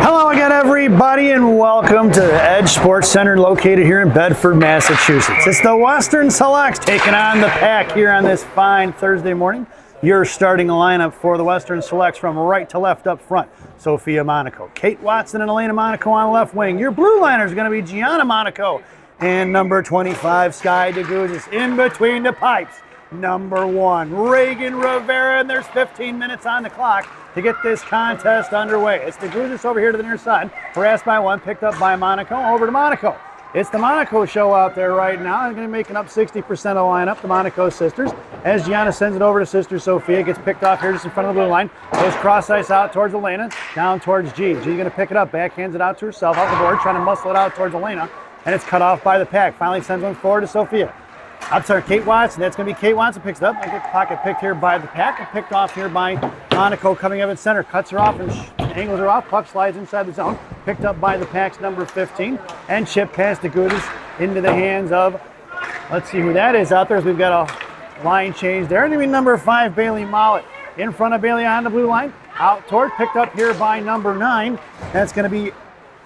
Hello again, everybody, and welcome to the Edge Sports Center located here in Bedford, Massachusetts. It's the Western Selects taking on the Pack here on this fine Thursday morning. Your starting lineup for the Western Selects from right to left up front. Sophia Monaco, Kate Watson, and Elena Monaco on the left wing. Your blue liners are going to be Gianna Monaco and number 25, Sky DeGuzis. In between the pipes, number 1, Reagan Rivera, and there's 15 minutes on the clock to get this contest underway. It's DeGuzis over here to the near side, harassed by 1, picked up by Monaco, over to Monaco. It's the Monaco show out there right now. They're going to be making up 60% of the lineup, the Monaco sisters. As Gianna sends it over to Sister Sophia, gets picked off here just in front of the blue line. Goes cross ice out towards Elena, down towards G. G going to pick it up, backhands it out to herself, out the board, trying to muscle it out towards Elena, and it's cut off by the Pack. Finally sends one forward to Sophia. I'm sorry, Kate Watson. That's going to be Kate Watson picks it up. I get the pocket picked here by the Pack and picked off here by Monaco coming up at center. Cuts her off and angles her off. Puck slides inside the zone. Picked up by the Pack's number 15 and chipped past DeGuzis into the hands of, let's see who that is out there as we've got a line change there. And number 5, Bailey Mollett. In front of Bailey on the blue line. Out toward, picked up here by number 9. That's going to be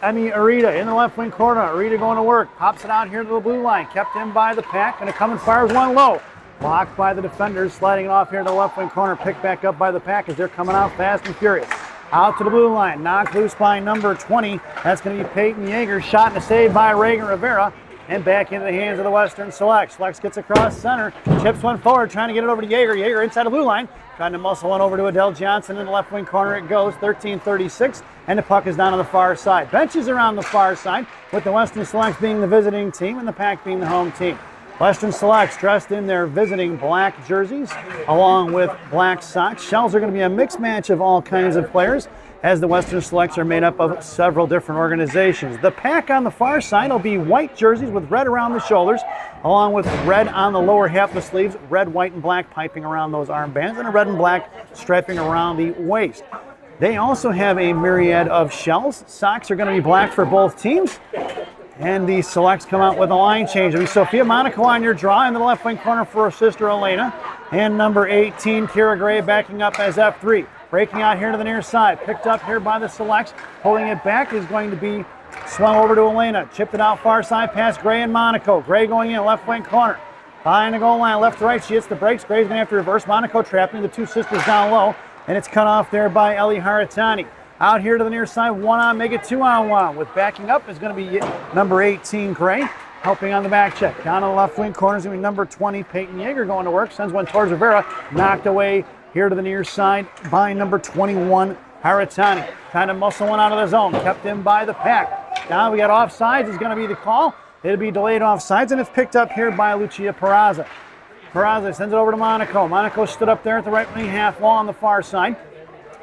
Emmy Arita in the left wing corner. Arita going to work. Pops it out here to the blue line. Kept in by the Pack. Going to come and fires one low. Blocked by the defenders. Sliding it off here to the left wing corner. Picked back up by the Pack as they're coming out fast and furious. Out to the blue line. Knocked loose by number 20. That's going to be Peyton Yeager. Shot and a save by Reagan Rivera. And back into the hands of the Western Selects. Selects gets across center. Chips one forward. Trying to get it over to Yeager. Yeager inside the blue line. Trying to muscle one over to Adele Johnson in the left wing corner. It goes 13:36, and the puck is down on the far side. Benches are on the far side, with the Western Selects being the visiting team and the Pack being the home team. Western Selects dressed in their visiting black jerseys along with black socks. Shells are going to be a mixed match of all kinds of players, as the Western Selects are made up of several different organizations. The Pack on the far side will be white jerseys with red around the shoulders, along with red on the lower half of the sleeves, red, white, and black piping around those armbands, and a red and black striping around the waist. They also have a myriad of shells. Socks are going to be black for both teams. And the Selects come out with a line change. It'll be Sophia Monaco on your draw in the left wing corner for her sister Elena. And number 18, Kira Gray, backing up as F3. Breaking out here to the near side. Picked up here by the Selects. Pulling it back is going to be swung over to Elena. Chipped it out far side past Gray and Monaco. Gray going in left wing corner. Behind the goal line, left to right. She hits the brakes. Gray's going to have to reverse. Monaco trapping the two sisters down low. And it's cut off there by Ellie Haritani. Out here to the near side, 1-on, make it 2-on-1. With backing up is going to be number 18, Gray, helping on the back check. Down on the left wing corner is going to be number 20, Peyton Yeager, going to work. Sends one towards Rivera. Knocked away here to the near side by number 21, Haritani. Trying to muscle one out of the zone. Kept in by the Pack. Now we got offsides is going to be the call. It'll be delayed offsides, and it's picked up here by Lucia Peraza. Peraza sends it over to Monaco. Monaco stood up there at the right wing half wall on the far side.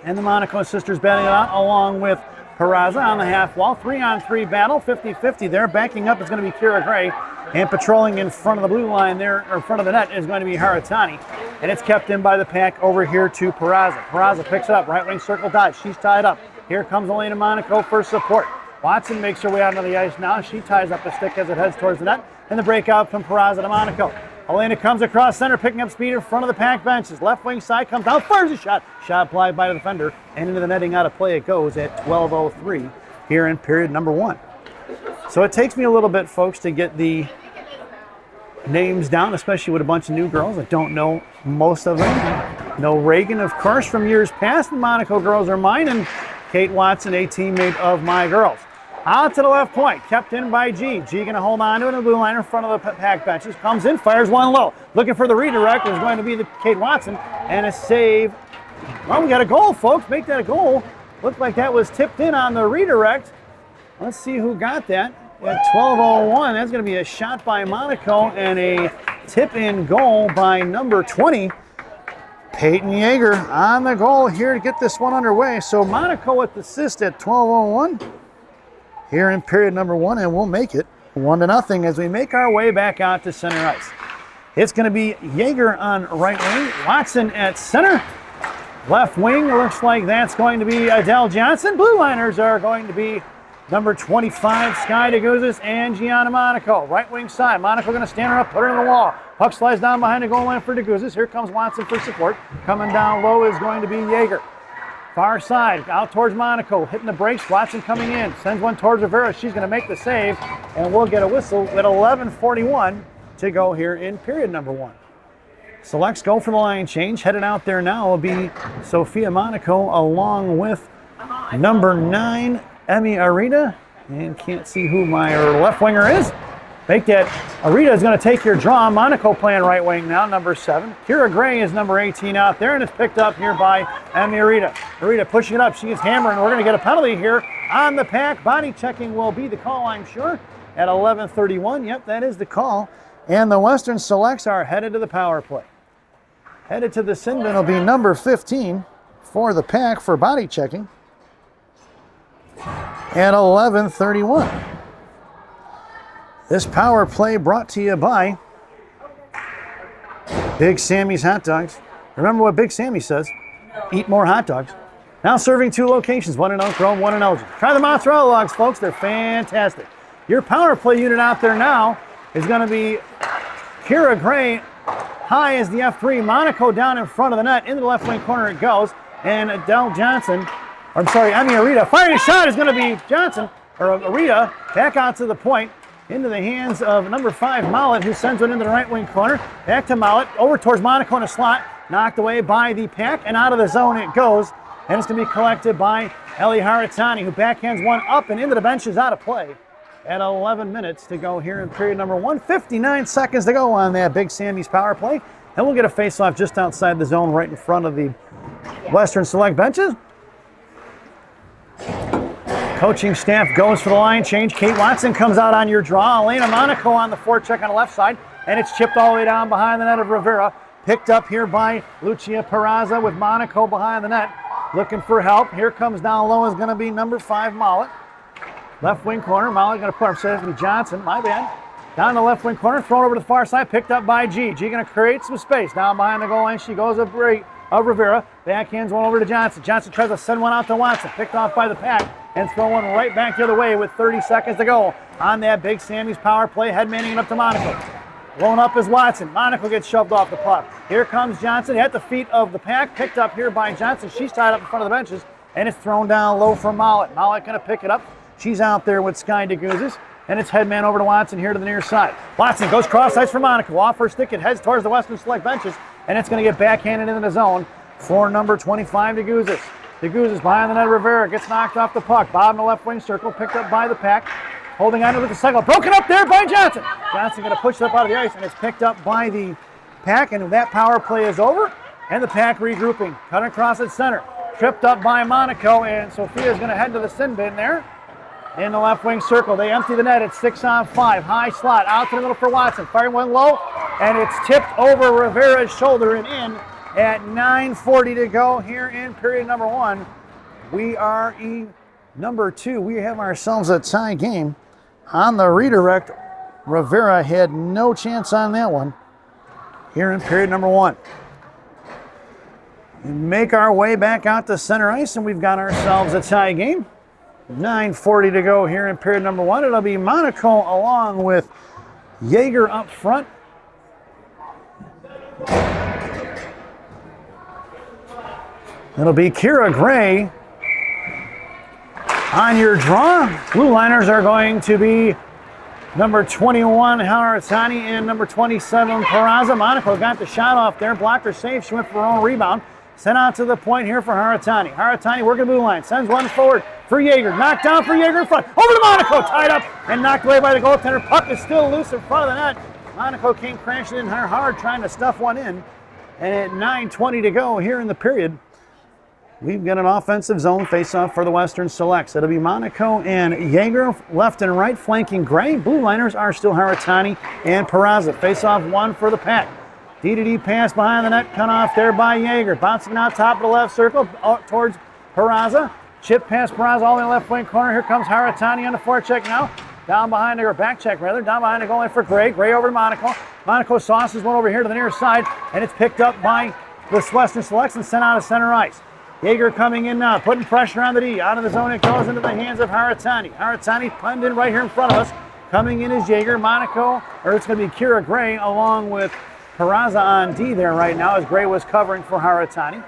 And the Monaco sisters batting it out along with Peraza on the half wall. 3-on-3 battle, 50-50 there. Backing up is going to be Kira Gray. And patrolling in front of the blue line there, or in front of the net, is going to be Haritani. And it's kept in by the Pack over here to Peraza. Peraza picks it up, right wing circle dodge. She's tied up. Here comes Elena Monaco for support. Watson makes her way out onto the ice now. She ties up the stick as it heads towards the net. And the breakout from Peraza to Monaco. Elena comes across center, picking up speed in front of the Pack benches. Left wing side comes down, fires a shot. Shot applied by the defender, and into the netting out of play it goes at 12:03 here in period number 1. So it takes me a little bit, folks, to get the names down, especially with a bunch of new girls. I don't know most of them. Know Reagan, of course, from years past. The Monaco girls are mine, and Kate Watson, a teammate of my girls. Out to the left point, kept in by G. G going to hold on to it in the blue line in front of the Pack benches. Comes in, fires one low. Looking for the redirect is going to be the Kate Watson, and a save. Well, we got a goal, folks. Make that a goal. Looked like that was tipped in on the redirect. Let's see who got that. At 12:01, that's going to be a shot by Monaco and a tip-in goal by number 20, Peyton Yeager, on the goal here to get this one underway. So Monaco with the assist at 12:01. Here in period number 1, and we'll make it 1-0 as we make our way back out to center ice. It's going to be Yeager on right wing, Watson at center. Left wing, looks like that's going to be Adele Johnson. Blue liners are going to be number 25, Sky DeGuzis, and Gianna Monaco. Right wing side, Monaco going to stand her up, put her in the wall. Puck slides down behind the goal line for DeGuzis. Here comes Watson for support. Coming down low is going to be Yeager. Far side, out towards Monaco, hitting the brakes. Watson coming in, sends one towards Rivera. She's going to make the save, and we'll get a whistle at 11:41 to go here in period number 1. Selects go for the line change. Headed out there now will be Sophia Monaco along with number 9, Emmy Arita. And can't see who my left winger is. Make that. Arita is going to take your draw. Monaco playing right wing now, number 7. Kira Gray is number 18 out there, and it's picked up here by Emmy Arita. Arita pushing it up. She is hammering. We're going to get a penalty here on the pack. Body checking will be the call, I'm sure, at 11:31. Yep, that is the call. And the Western Selects are headed to the power play. Headed to the sin bin will be number 15 for the pack for body checking at 11:31. This power play brought to you by Big Sammy's Hot Dogs. Remember what Big Sammy says, eat more hot dogs. Now serving 2 locations, one in Elk Grove, one in Elgin. Try the mozzarella logs, folks. They're fantastic. Your power play unit out there now is going to be Kira Gray. High is the F3. Monaco down in front of the net. Into the left wing corner it goes. And Adele Johnson, I'm sorry, Emmy Arita. Firing a shot is going to be Johnson, or Arita, back out to the point. Into the hands of number 5, Mallet, who sends it into the right wing corner. Back to Mallet, over towards Monaco in a slot. Knocked away by the pack, and out of the zone it goes. And it's going to be collected by Ellie Haratani, who backhands one up and into the benches, out of play. At 11 minutes to go here in period number 1. 59 seconds to go on that Big Sammy's power play. And we'll get a face-off just outside the zone right in front of the Western Select benches. Coaching staff goes for the line change. Kate Watson comes out on your draw. Elena Monaco on the forecheck on the left side. And it's chipped all the way down behind the net of Rivera. Picked up here by Lucia Peraza with Monaco behind the net. Looking for help. Here comes down low is going to be number 5, Mallet. Left wing corner. Mallet going to put up Johnson. My bad. Down the left wing corner. Thrown over to the far side. Picked up by G. G going to create some space. Down behind the goal line. She goes of Rivera. Backhands one over to Johnson. Johnson tries to send one out to Watson. Picked off by the pack. And throw one right back the other way with 30 seconds to go on that Big Sammy's power play. Head manning it up to Monaco. Blown up is Watson. Monaco gets shoved off the puck. Here comes Johnson at the feet of the pack. Picked up here by Johnson. She's tied up in front of the benches. And it's thrown down low for Mallet. Mallet going to pick it up. She's out there with Sky DeGuzes. And it's head man over to Watson here to the near side. Watson goes cross ice for Monaco. Off her stick. It heads towards the Western Select benches. And it's going to get backhanded into the zone for number 25, DeGuzes. DeGuzes behind the net. Rivera gets knocked off the puck. Bob in the left wing circle. Picked up by the pack. Holding on to the cycle. Broken up there by Johnson. Johnson going to push it up out of the ice, and it's picked up by the pack, and that power play is over. And the pack regrouping. Cut across at center. Tripped up by Monaco, and Sophia's going to head to the sin bin there. In the left wing circle. They empty the net. It's 6-on-5. High slot. Out to the middle for Watson. Firing one low, and it's tipped over Rivera's shoulder and in at 9:40 to go here in period number 1. We are in number 2. We have ourselves a tie game. On the redirect, Rivera had no chance on that one here in period number 1. We make our way back out to center ice, and we've got ourselves a tie game. 9:40 to go here in period number 1. It'll be Monaco along with Yeager up front. It'll be Kira Gray on your draw. Blue liners are going to be number 21, Haratani, and number 27, Peraza. Monaco got the shot off there. Blocker safe. She went for her own rebound. Sent out to the point here for Haratani. Haratani working the blue line. Sends one forward for Yeager. Knocked down for Yeager in front. Over to Monaco. Tied up and knocked away by the goaltender. Puck is still loose in front of the net. Monaco came crashing in her hard trying to stuff one in. And at 9:20 to go here in the period, we've got an offensive zone face-off for the Western Selects. It'll be Monaco and Yeager left and right flanking Gray. Blue liners are still Haratani and Peraza. Face-off one for the pack. D-to-D pass behind the net, cut off there by Yeager. Bouncing out top of the left circle out towards Peraza. Chip pass Peraza all in the left wing corner. Here comes Haratani on the forecheck now. Down behind her, back check rather, down behind the goal line for Gray. Gray over to Monaco. Monaco sauces one over here to the near side, and it's picked up by the Western Selects and sent out of center ice. Yeager coming in now, putting pressure on the D. Out of the zone, it goes into the hands of Haratani. Haratani punned in right here in front of us. Coming in is Yeager. Monaco, or it's going to be Kira Gray along with Peraza on D there right now as Gray was covering for Haratani.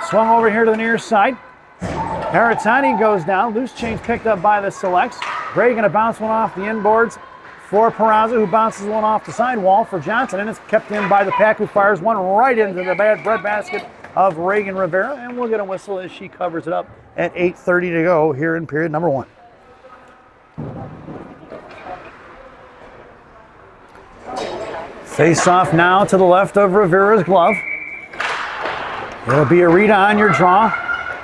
Swung over here to the near side. Haratani goes down. Loose change picked up by the Selects. Gray going to bounce one off the inboards for Peraza, who bounces one off the sidewall for Johnson, and it's kept in by the Pack, who fires one right into the breadbasket of Reagan Rivera, and we'll get a whistle as she covers it up at 8:30 to go here in period number 1. Face off now to the left of Rivera's glove. It'll be Arita on your draw.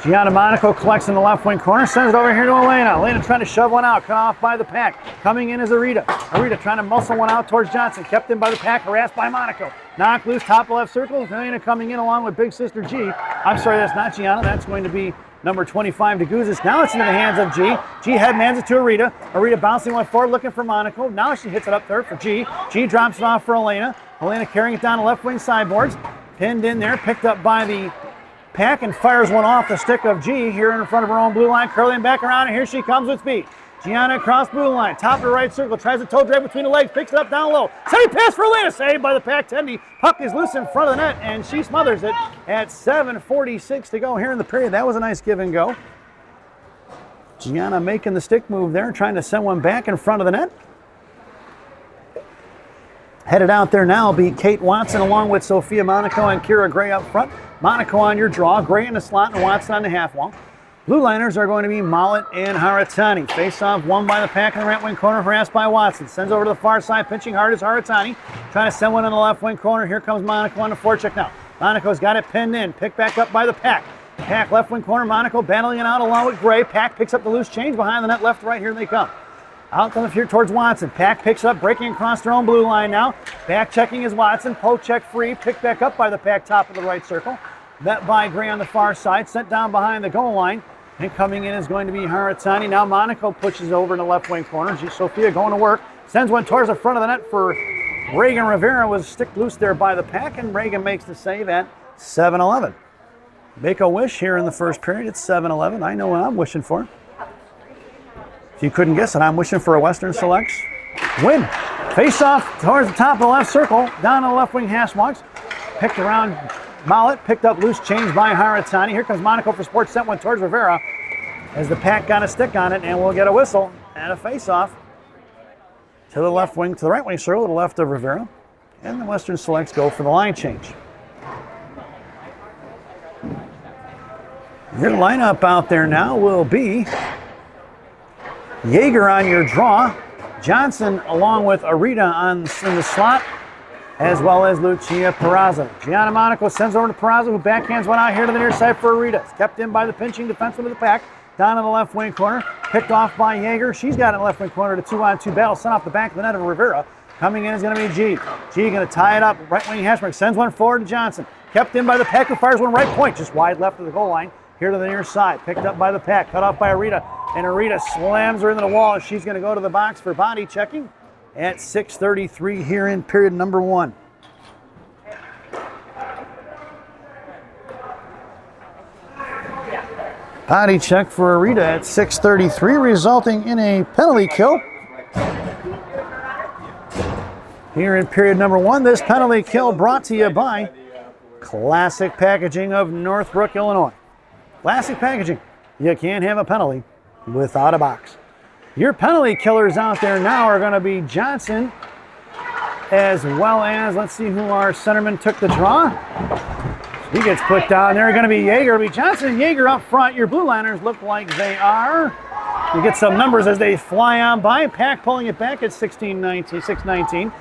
Gianna Monaco collects in the left wing corner, sends it over here to Elena. Elena trying to shove one out, cut off by the Pack. Coming in is Arita. Arita trying to muscle one out towards Johnson, kept in by the Pack, harassed by Monaco. Knocked loose, top left circle. Elena coming in along with big sister G. I'm sorry, that's not Gianna. That's going to be number 25, DeGuzis. Now it's into the hands of G. G headmans it to Arita. Arita bouncing one forward, looking for Monaco. Now she hits it up there for G. G drops it off for Elena. Elena carrying it down the left wing sideboards. Pinned in there, picked up by the Pack, and fires one off the stick of G here in front of her own blue line, curling back around, and here she comes with speed. Gianna across blue line, top of the right circle, tries to toe drag between the legs, picks it up down low. Save pass for Elena, saved by the Pack Tendy. Puck is loose in front of the net, and she smothers it at 7:46 to go here in the period. That was a nice give and go. Gianna making the stick move there, trying to send one back in front of the net. Headed out there now will be Kate Watson along with Sophia Monaco and Kira Gray up front. Monaco on your draw, Gray in the slot and Watson on the half wall. Blue liners are going to be Mollet and Haratani. Face off won by the Pack in the right wing corner, harassed by Watson. Sends over to the far side, pinching hard is Haratani. Trying to send one in the left wing corner. Here comes Monaco on the forecheck now. Monaco's got it pinned in, picked back up by the Pack. Pack left wing corner, Monaco battling it out along with Gray. Pack picks up the loose change behind the net, left to right, here they come. Out on the field towards Watson. Pack picks up, breaking across their own blue line now. Back checking is Watson. Poke check free. Picked back up by the Pack, top of the right circle. Met by Gray on the far side. Sent down behind the goal line. And coming in is going to be Haratani. Now Monaco pushes over in the left wing corner. Sophia going to work. Sends one towards the front of the net for Reagan Rivera. Was stick loose there by the Pack. And Reagan makes the save at 7-11. Make a wish here in the first period. It's 7-11. I know what I'm wishing for. If you couldn't guess it, I'm wishing for a Western Selects win. Face off towards the top of the left circle, down to the left wing hash marks. Picked around Mollet, picked up loose change by Haratani. Here comes Monaco for Sports, sent one towards Rivera as the Pack got a stick on it, and we'll get a whistle and a face off to the left wing, to the right wing circle, to the left of Rivera. And the Western Selects go for the line change. Your lineup out there now will be Yeager on your draw, Johnson along with Arita in the slot, as well as Lucia Peraza. Gianna Monaco sends over to Peraza, who backhands one out here to the near side for Arita. It's kept in by the pinching defenseman of the Pack, down in the left wing corner, picked off by Yeager. She's got it in the left wing corner to 2-on-2 battle, sent off the back of the net of Rivera. Coming in is going to be G. G going to tie it up, right wing hash mark, sends one forward to Johnson. Kept in by the Pack, who fires one right point, just wide left of the goal line. Here to the near side, picked up by the Pack, cut off by Arita, and Arita slams her into the wall, and she's going to go to the box for body checking at 6:33 here in period number 1. Body check for Arita at 6:33, resulting in a penalty kill. Here in period number 1, this penalty kill brought to you by Classic Packaging of Northbrook, Illinois. Classic Packaging. You can't have a penalty without a box. Your penalty killers out there now are going to be Johnson, as well as, let's see who our centerman took the draw. He gets put down. They're going to be Yeager. It'll be Johnson and Yeager up front. Your blue liners look like they are. You get some numbers as they fly on by. Pack pulling it back at 6:19.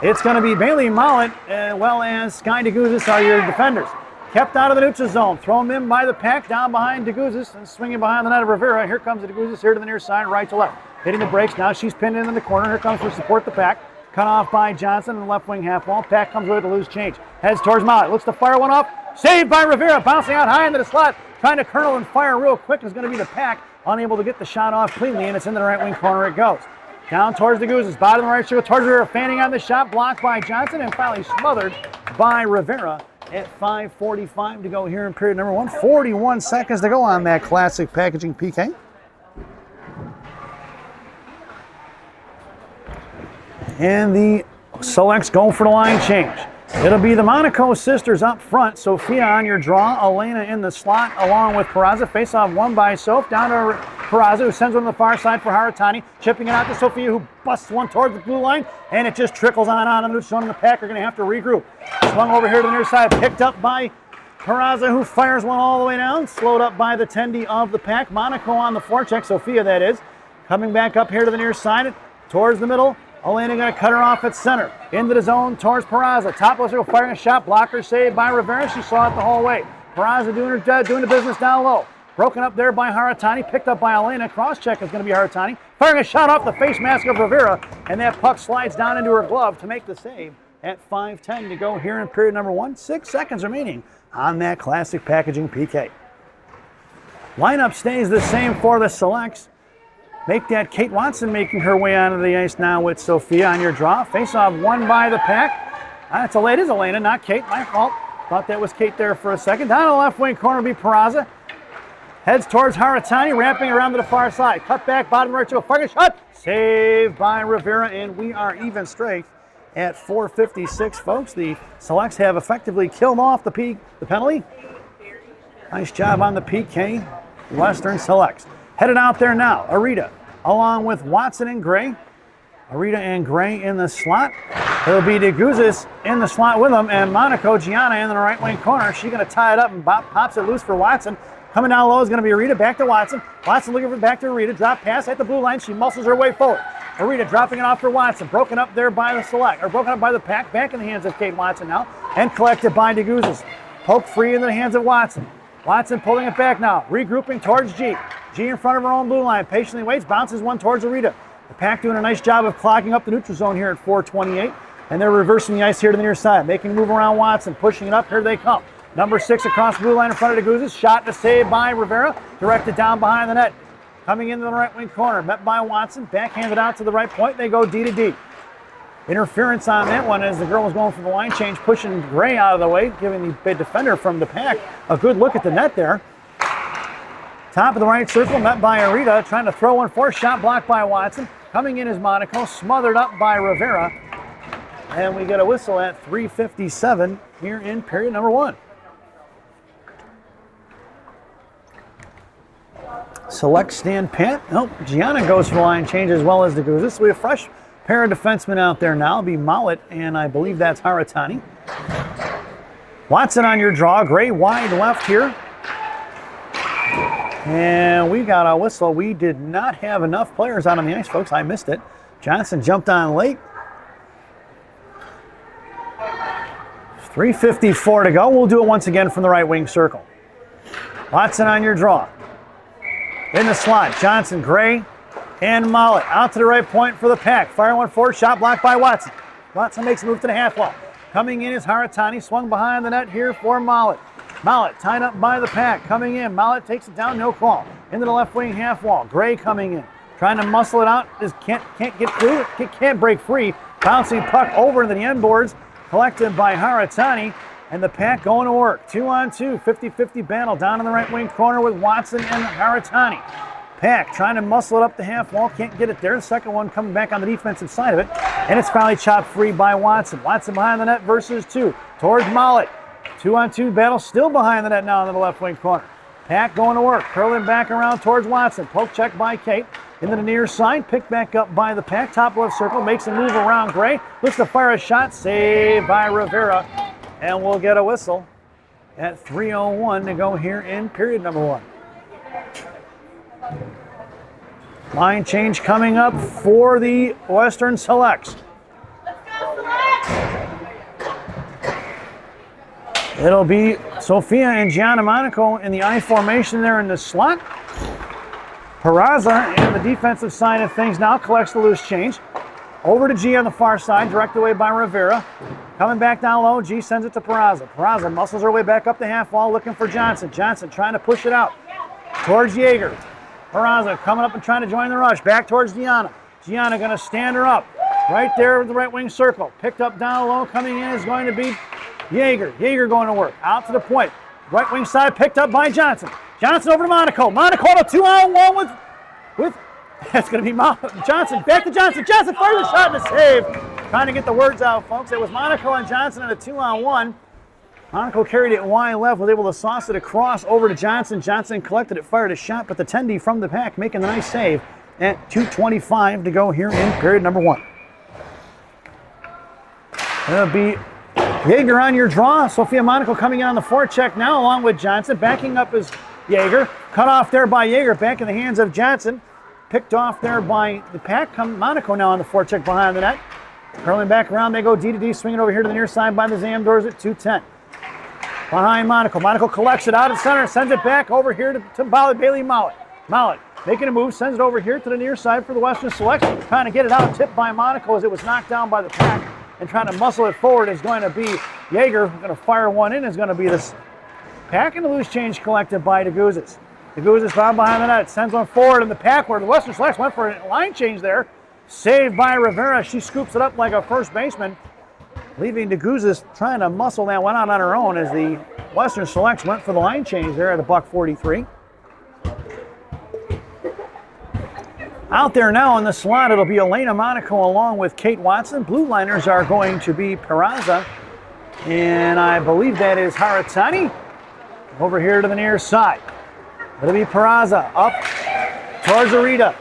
It's going to be Bailey Mollet, as well as Sky DeGuzis are your defenders. Kept out of the neutral zone. Throw him in by the Pack, down behind DeGuzis, and swinging behind the net of Rivera. Here comes the DeGuzis here to the near side, right to left. Hitting the brakes. Now she's pinned in the corner. Here comes to support the Pack. Cut off by Johnson in the left wing half wall. Pack comes with a loose change. Heads towards Mollet. Looks to fire one off. Saved by Rivera. Bouncing out high into the slot. Trying to kernel and fire real quick is going to be the Pack. Unable to get the shot off cleanly, and it's into the right wing corner it goes. Down towards the DeGuzis. Bottom of the right circle towards Rivera. Fanning on the shot. Blocked by Johnson and finally smothered by Rivera. At 5:45 to go here in period number 1. 41 seconds to go on that Classic Packaging PK. And the Selects go for the line change. It'll be the Monaco sisters up front. Sophia on your draw. Elena in the slot along with Peraza. Face off won by Soph. Down to Peraza, who sends one to the far side for Haratani. Chipping it out to Sophia, who busts one towards the blue line. And it just trickles on. And Neutron and the Pack are going to have to regroup. Swung over here to the near side. Picked up by Peraza, who fires one all the way down. Slowed up by the Tendy of the Pack. Monaco on the forecheck. Sophia, that is. Coming back up here to the near side. Towards the middle. Elena going to cut her off at center. Into the zone towards Peraza. Top of circle, firing a shot. Blocker saved by Rivera. She saw it the whole way. Peraza doing the business down low. Broken up there by Haratani. Picked up by Elena. Cross check is going to be Haratani. Firing a shot off the face mask of Rivera. And that puck slides down into her glove to make the save at 5:10 to go here in period number 1. 6 seconds remaining on that classic packaging PK. Lineup stays the same for the selects. Make that Kate Watson making her way onto the ice now with Sophia on your draw. Face-off won by the Pack. It is Elena, not Kate. My fault. Thought that was Kate there for a second. Down to the left wing corner will be Peraza. Heads towards Haratani, ramping around to the far side. Cut back, bottom right to a fucking shot. Saved by Rivera, and we are even strength at 4:56, folks. The selects have effectively killed off the penalty. Nice job on the PK, Western selects. Headed out there now, Arita, along with Watson and Gray. Arita and Gray in the slot. It'll be DeGuzis in the slot with them, and Monaco Gianna in the right wing corner. She's going to tie it up and pops it loose for Watson. Coming down low is going to be Arita, back to Watson. Watson looking for back to Arita, drop pass at the blue line. She muscles her way forward. Arita dropping it off for Watson, broken up there by broken up by the Pack, back in the hands of Kate Watson now, and collected by DeGuzis. Poke free into the hands of Watson. Watson pulling it back now, regrouping towards G. G in front of her own blue line, patiently waits, bounces one towards Arita. The Pack doing a nice job of clogging up the neutral zone here at 4:28, and they're reversing the ice here to the near side, making a move around Watson, pushing it up, here they come. Number 6 across the blue line in front of DeGuzis, shot to save by Rivera, directed down behind the net. Coming into the right wing corner, met by Watson, backhanded out to the right point, they go D to D. Interference on that one as the girl was going for the line change, pushing Gray out of the way, giving the defender from the Pack a good look at the net there. Top of the right circle, met by Arita, trying to throw one for, shot blocked by Watson. Coming in is Monaco, smothered up by Rivera. And we get a whistle at 3:57 here in period number 1. Select stand pat. Nope, Gianna goes for the line change as well as DeGuzis. So we have a fresh pair of defensemen out there now. It'll be Mollet, and I believe that's Haratani. Watson on your draw. Gray wide left here. And we got a whistle. We did not have enough players out on the ice, folks. I missed it. Johnson jumped on late. 3:54 to go. We'll do it once again from the right wing circle. Watson on your draw. In the slot, Johnson, Gray, and Mollet. Out to the right point for the Pack. Fire one forward, shot blocked by Watson. Watson makes a move to the half wall. Coming in is Haratani, swung behind the net here for Mollet. Mollet tied up by the Pack, coming in. Mollet takes it down, no call. Into the left wing half wall. Gray coming in, trying to muscle it out. Just can't get through it, can't break free. Bouncing puck over into the end boards, collected by Haratani. And the Pack going to work. 2-on-2, 50-50 battle down in the right wing corner with Watson and Haratani. Pack trying to muscle it up the half wall, can't get it there. The second one coming back on the defensive side of it. And it's finally chopped free by Watson. Watson behind the net versus 2. Towards Mollet. 2-on-2 battle still behind the net now in the left wing corner. Pack going to work, curling back around towards Watson. Poke check by Kate. Into the near side, picked back up by the Pack. Top left circle, makes a move around Gray. Looks to fire a shot, saved by Rivera. And we'll get a whistle at 3:01 to go here in period number 1. Line change coming up for the Western Selects. It'll be Sophia and Gianna Monaco in the I formation there in the slot. Peraza in the defensive side of things now collects the loose change. Over to G on the far side, directed away by Rivera. Coming back down low, G sends it to Peraza. Peraza muscles her way back up the half wall, looking for Johnson. Johnson trying to push it out towards Jaeger. Peraza coming up and trying to join the rush. Back towards Gianna. Gianna going to stand her up. Right there with the right wing circle. Picked up down low, coming in is going to be Jaeger. Jaeger going to work. Out to the point. Right wing side picked up by Johnson. Johnson over to Monaco. Monaco a 2-on-1 with that's going to be Johnson. Back to Johnson. Johnson fires a shot and a save Trying to get the words out, folks. It was Monaco and Johnson in a 2-on-1. Monaco carried it wide left, was able to sauce it across over to Johnson. Johnson collected it, fired a shot, but the tendy from the pack making the nice save at 2:25 to go here in period number 1. It'll be Jaeger on your draw. Sophia Monaco coming in on the forecheck now along with Johnson. Backing up is Jaeger. Cut off there by Jaeger. Back in the hands of Johnson. Picked off there by the pack. Monaco now on the forecheck behind the net. Curling back around, they go D to D, swinging over here to the near side by the Zamdors at 2:10. Behind Monaco. Monaco collects it out at center, sends it back over here to Bailey Mowat. Mowat making a move, sends it over here to the near side for the Western Selects. Trying to get it out, tipped by Monaco as it was knocked down by the pack. And trying to muscle it forward is going to be Jaeger. Going to fire one in is going to be this pack, and the loose change collected by DeGuzes. DeGuzes found behind the net, sends one forward in the pack where the Western Selects went for a line change there. Saved by Rivera. She scoops it up like a first baseman, leaving DeGuzes trying to muscle that one out on her own as the Western Selects went for the line change there at $1.43. Out there now in the slot, it'll be Elena Monaco along with Kate Watson. Blue liners are going to be Peraza, and I believe that is Haratani over here to the near side. It'll be Peraza up towards Arita.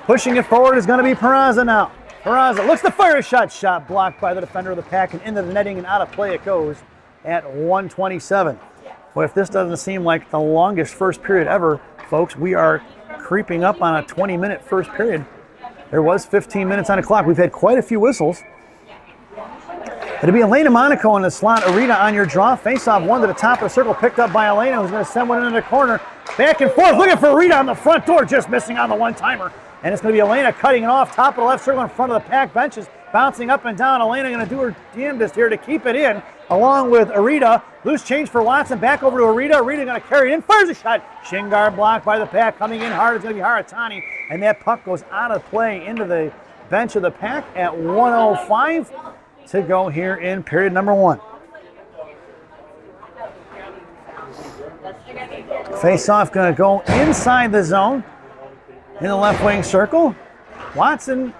Pushing it forward is going to be Peraza now. Peraza looks to fire a shot blocked by the defender of the pack and into the netting and out of play it goes at 1:27. Well, if this doesn't seem like the longest first period ever, folks, we are creeping up on a 20-minute first period. There was 15 minutes on the clock. We've had quite a few whistles. It'll be Elena Monaco in the slot. Arita on your draw. Face-off one to the top of the circle, picked up by Elena, who's going to send one into the corner. Back and forth, looking for Arita on the front door, just missing on the one-timer. And it's going to be Elena cutting it off, top of the left circle in front of the pack benches, bouncing up and down. Elena going to do her damnedest here to keep it in, along with Arita. Loose change for Watson, back over to Arita. Arita going to carry it in, fires a shot. Shin guard blocked by the pack, coming in hard is going to be Haratani. And that puck goes out of play into the bench of the pack at 1:05 to go here in period number 1. Face-off going to go inside the zone in the left wing circle. Watson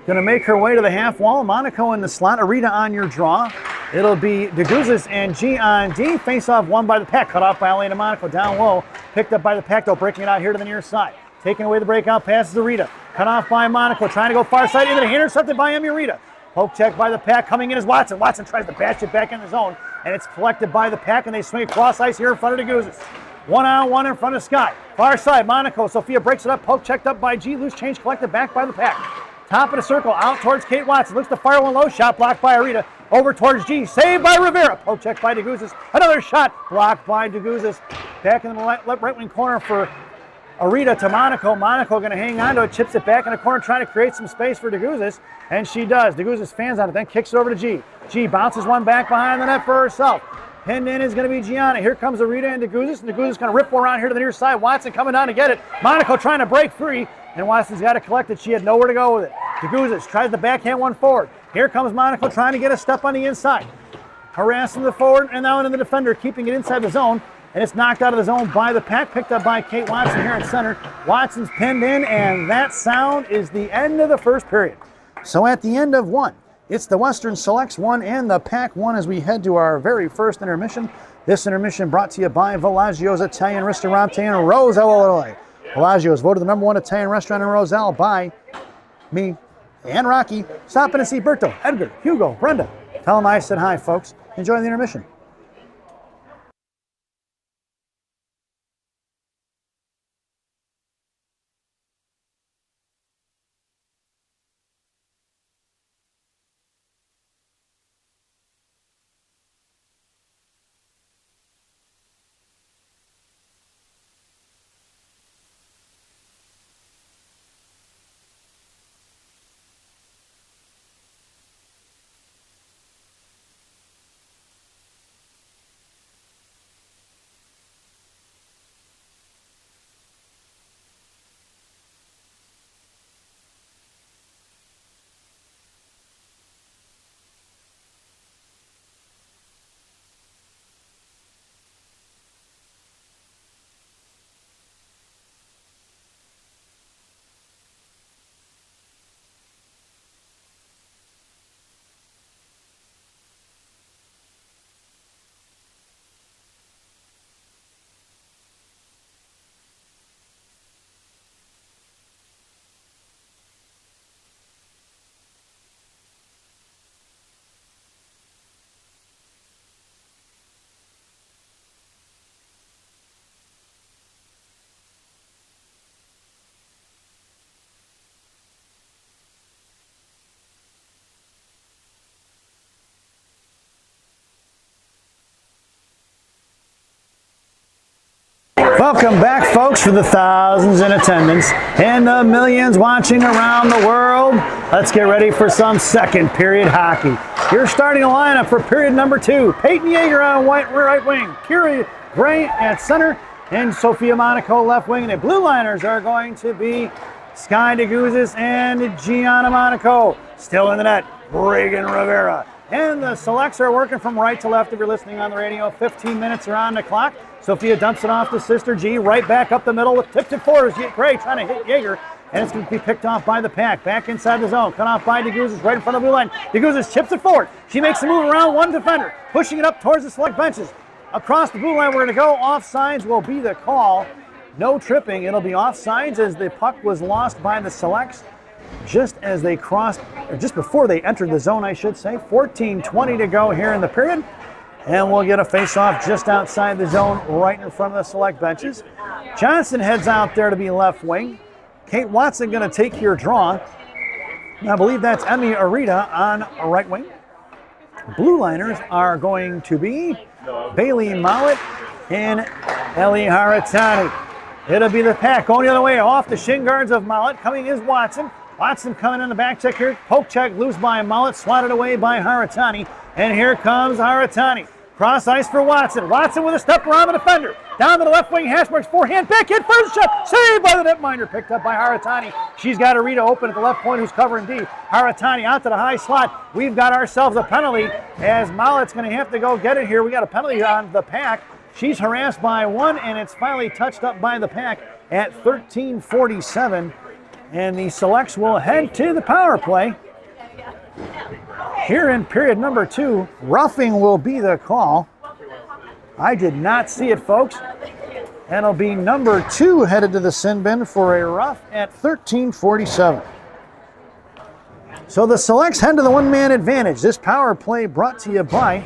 going to make her way to the half wall. Monaco in the slot. Arita on your draw. It'll be DeGuzes and G on D. Face-off won by the pack. Cut off by Elena Monaco. Down low. Picked up by the pack, though. Breaking it out here to the near side. Taking away the breakout pass is Arita. Cut off by Monaco. Trying to go far side into the hand. Intercepted by Emmy Arita. Poke check by the pack. Coming in is Watson. Watson tries to bash it back in the zone. And it's collected by the pack. And they swing across ice here in front of DeGuzes. 1-on-1 in front of Scott. Far side, Monaco. Sophia breaks it up. Poke checked up by G. Loose change collected back by the pack. Top of the circle, out towards Kate Watson. Looks to fire one low. Shot blocked by Arita. Over towards G. Saved by Rivera. Poke check by DeGuzes. Another shot blocked by DeGuzes. Back in the right wing corner for Arita to Monaco. Monaco going to hang on to it. Chips it back in the corner, trying to create some space for DeGuzes. And she does. DeGuzes fans on it, then kicks it over to G. G bounces one back behind the net for herself. Pinned in is going to be Gianna. Here comes Arita and DeGuzes. And DeGuzes going to rip one around here to the near side. Watson coming down to get it. Monaco trying to break free. And Watson's got to collect it. She had nowhere to go with it. DeGuzes tries to backhand one forward. Here comes Monaco trying to get a step on the inside. Harassing the forward and now into the defender, keeping it inside the zone. And it's knocked out of the zone by the pack. Picked up by Kate Watson here in center. Watson's pinned in, and that sound is the end of the first period. So at the end of 1, it's the Western Selects 1 and the Pack 1 as we head to our very first intermission. This intermission brought to you by Villaggio's Italian Ristorante in Roselle, Illinois. Villaggio's voted the #1 Italian restaurant in Roselle by me and Rocky. Stop in and see Berto, Edgar, Hugo, Brenda. Tell them I said hi, folks. Enjoy the intermission. Welcome back, folks, for the thousands in attendance and the millions watching around the world. Let's get ready for some second period hockey. Your starting lineup for period number 2. Peyton Yeager on right wing, Kira Gray at center, and Sophia Monaco left wing. And the blue liners are going to be Sky DeGuzis and Gianna Monaco. Still in the net, Reagan Rivera. And the selects are working from right to left if you're listening on the radio. 15 minutes are on the clock. Sophia dumps it off to sister G, right back up the middle with tipped it forward. Gray trying to hit Yeager, and it's going to be picked off by the pack. Back inside the zone, cut off by DeGuzis right in front of the blue line. DeGuzis chips it forward. She makes a move around one defender, pushing it up towards the select benches. Across the blue line, we're going to go. Offsides will be the call. No tripping. It'll be offsides as the puck was lost by the selects just as they crossed, or just before they entered the zone, I should say. 14:20 to go here in the period. And we'll get a face-off just outside the zone, right in front of the select benches. Johnson heads out there to be left wing. Kate Watson going to take your draw. I believe that's Emmy Arita on right wing. Blue liners are going to be Bailey Mallett and Ellie Haratani. It'll be the pack going the other way, off the shin guards of Mallett. Coming is Watson. Watson coming in the back check here. Poke check loose by Mallett, swatted away by Haratani. And here comes Haratani. Cross ice for Watson. Watson with a step around the defender. Down to the left wing, hash marks forehand, back hit, first shot, saved by the netminder, picked up by Haratani. She's got Arita open at the left point, who's covering D. Haratani out to the high slot. We've got ourselves a penalty as Mallett's going to have to go get it here. We got a penalty on the pack. She's harassed by one, and it's finally touched up by the pack at 13:47. And the selects will head to the power play. Here in period number 2, roughing will be the call. I did not see it, folks. And it'll be number 2 headed to the sin bin for a rough at 13:47. So the selects head to the one-man advantage. This power play brought to you by,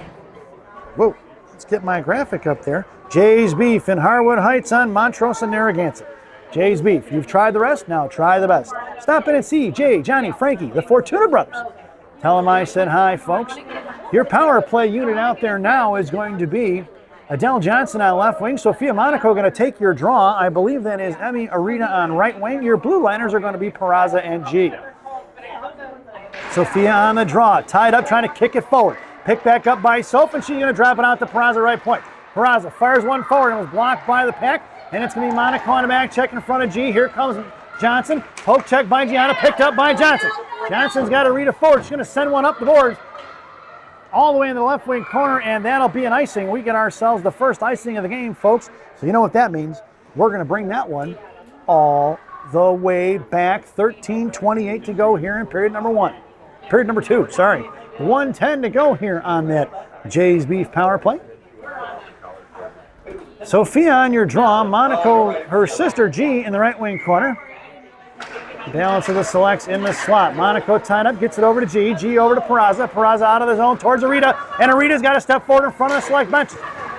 whoa, let's get my graphic up there, Jay's Beef in Harwood Heights on Montrose and Narragansett. Jay's Beef. You've tried the rest, now try the best. Stop in and see Jay, Johnny, Frankie, the Fortuna brothers. Tell them I said hi, folks. Your power play unit out there now is going to be Adele Johnson on left wing. Sophia Monaco going to take your draw. I believe that is Emmy Arita on right wing. Your blue liners are going to be Peraza and G. Sophia on the draw. Tied up, trying to kick it forward. Picked back up by Soph, and she's going to drop it out to Peraza right point. Peraza fires one forward and was blocked by the pack. And it's going to be Monaco on the back check in front of G. Here comes Johnson. Poke check by Gianna, picked up by Johnson. Johnson's got to read it forward. She's going to send one up the boards all the way in the left wing corner, and that'll be an icing. We get ourselves the first icing of the game, folks. So you know what that means. We're going to bring that one all the way back. 13:28 to go here in period number 1. Period number 2, sorry. 1:10 to go here on that Jay's Beef power play. Sophia on your draw. Monaco, her sister G in the right wing corner. Balance of the selects in the slot. Monaco tied up, gets it over to G. G over to Peraza. Peraza out of the zone towards Arita. And Arita's got to step forward in front of the select bench.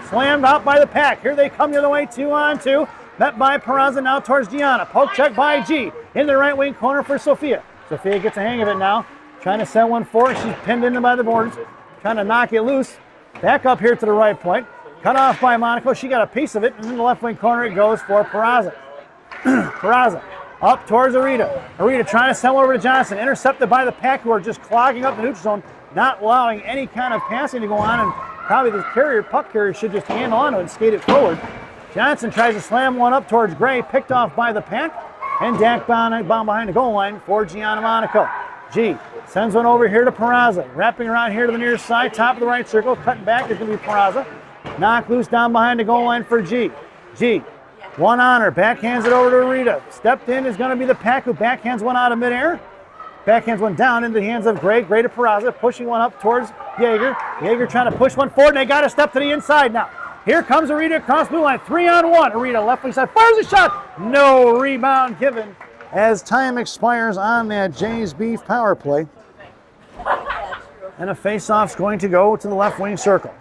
Slammed out by the pack. Here they come the other way, 2-on-2. Met by Peraza now towards Gianna. Poke check by G in the right wing corner for Sophia. Sophia gets a hang of it now. Trying to send one forward. She's pinned in by the boards. Trying to knock it loose. Back up here to the right point. Cut off by Monaco. She got a piece of it. And in the left wing corner it goes for Peraza. Peraza up towards Arita. Arita trying to send over to Johnson. Intercepted by the pack, who are just clogging up the neutral zone, not allowing any kind of passing to go on. And probably the puck carrier should just handle on it and skate it forward. Johnson tries to slam one up towards Gray. Picked off by the pack. And Dak bound behind the goal line for Gianna Monaco. G sends one over here to Peraza. Wrapping around here to the near side. Top of the right circle. Cutting back is going to be Peraza. Knocked loose down behind the goal line for G. G. One on her, backhands it over to Arita. Stepped in is going to be the pack, who backhands one out of midair. Backhands one down into the hands of Gray. Gray to Peraza, pushing one up towards Yeager. Yeager trying to push one forward, and they got to step to the inside now. Here comes Arita across blue line, 3-on-1. Arita left wing side, fires a shot. No rebound given as time expires on that Jay's Beef power play. And a face-off's going to go to the left wing circle.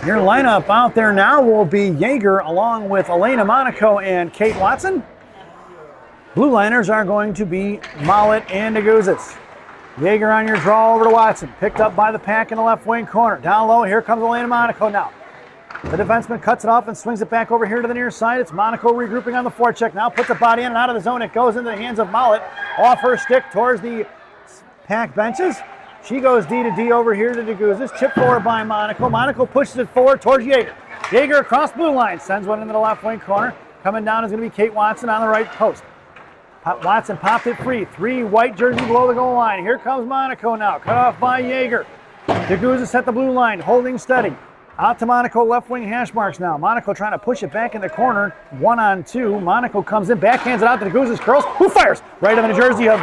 Your lineup out there now will be Yeager along with Elena Monaco and Kate Watson. Blue liners are going to be Mallett and DeGuzis. Jaeger on your draw over to Watson. Picked up by the pack in the left wing corner. Down low, here comes Elena Monaco now. The defenseman cuts it off and swings it back over here to the near side. It's Monaco regrouping on the forecheck now. Puts the body in and out of the zone. It goes into the hands of Mallet. Off her stick towards the pack benches. She goes D to D over here to DeGuzis. Chip forward by Monaco. Monaco pushes it forward towards Jaeger. Jaeger across blue line. Sends one into the left wing corner. Coming down is going to be Kate Watson on the right post. Watson popped it free. 3 white jerseys below the goal line. Here comes Monaco now. Cut off by Jaeger. DeGuzis at the blue line. Holding steady. Out to Monaco, left wing hash marks now. Monaco trying to push it back in the corner. 1-on-2. Monaco comes in, backhands it out to DeGuzis. Curls. Who fires? Right on the jersey of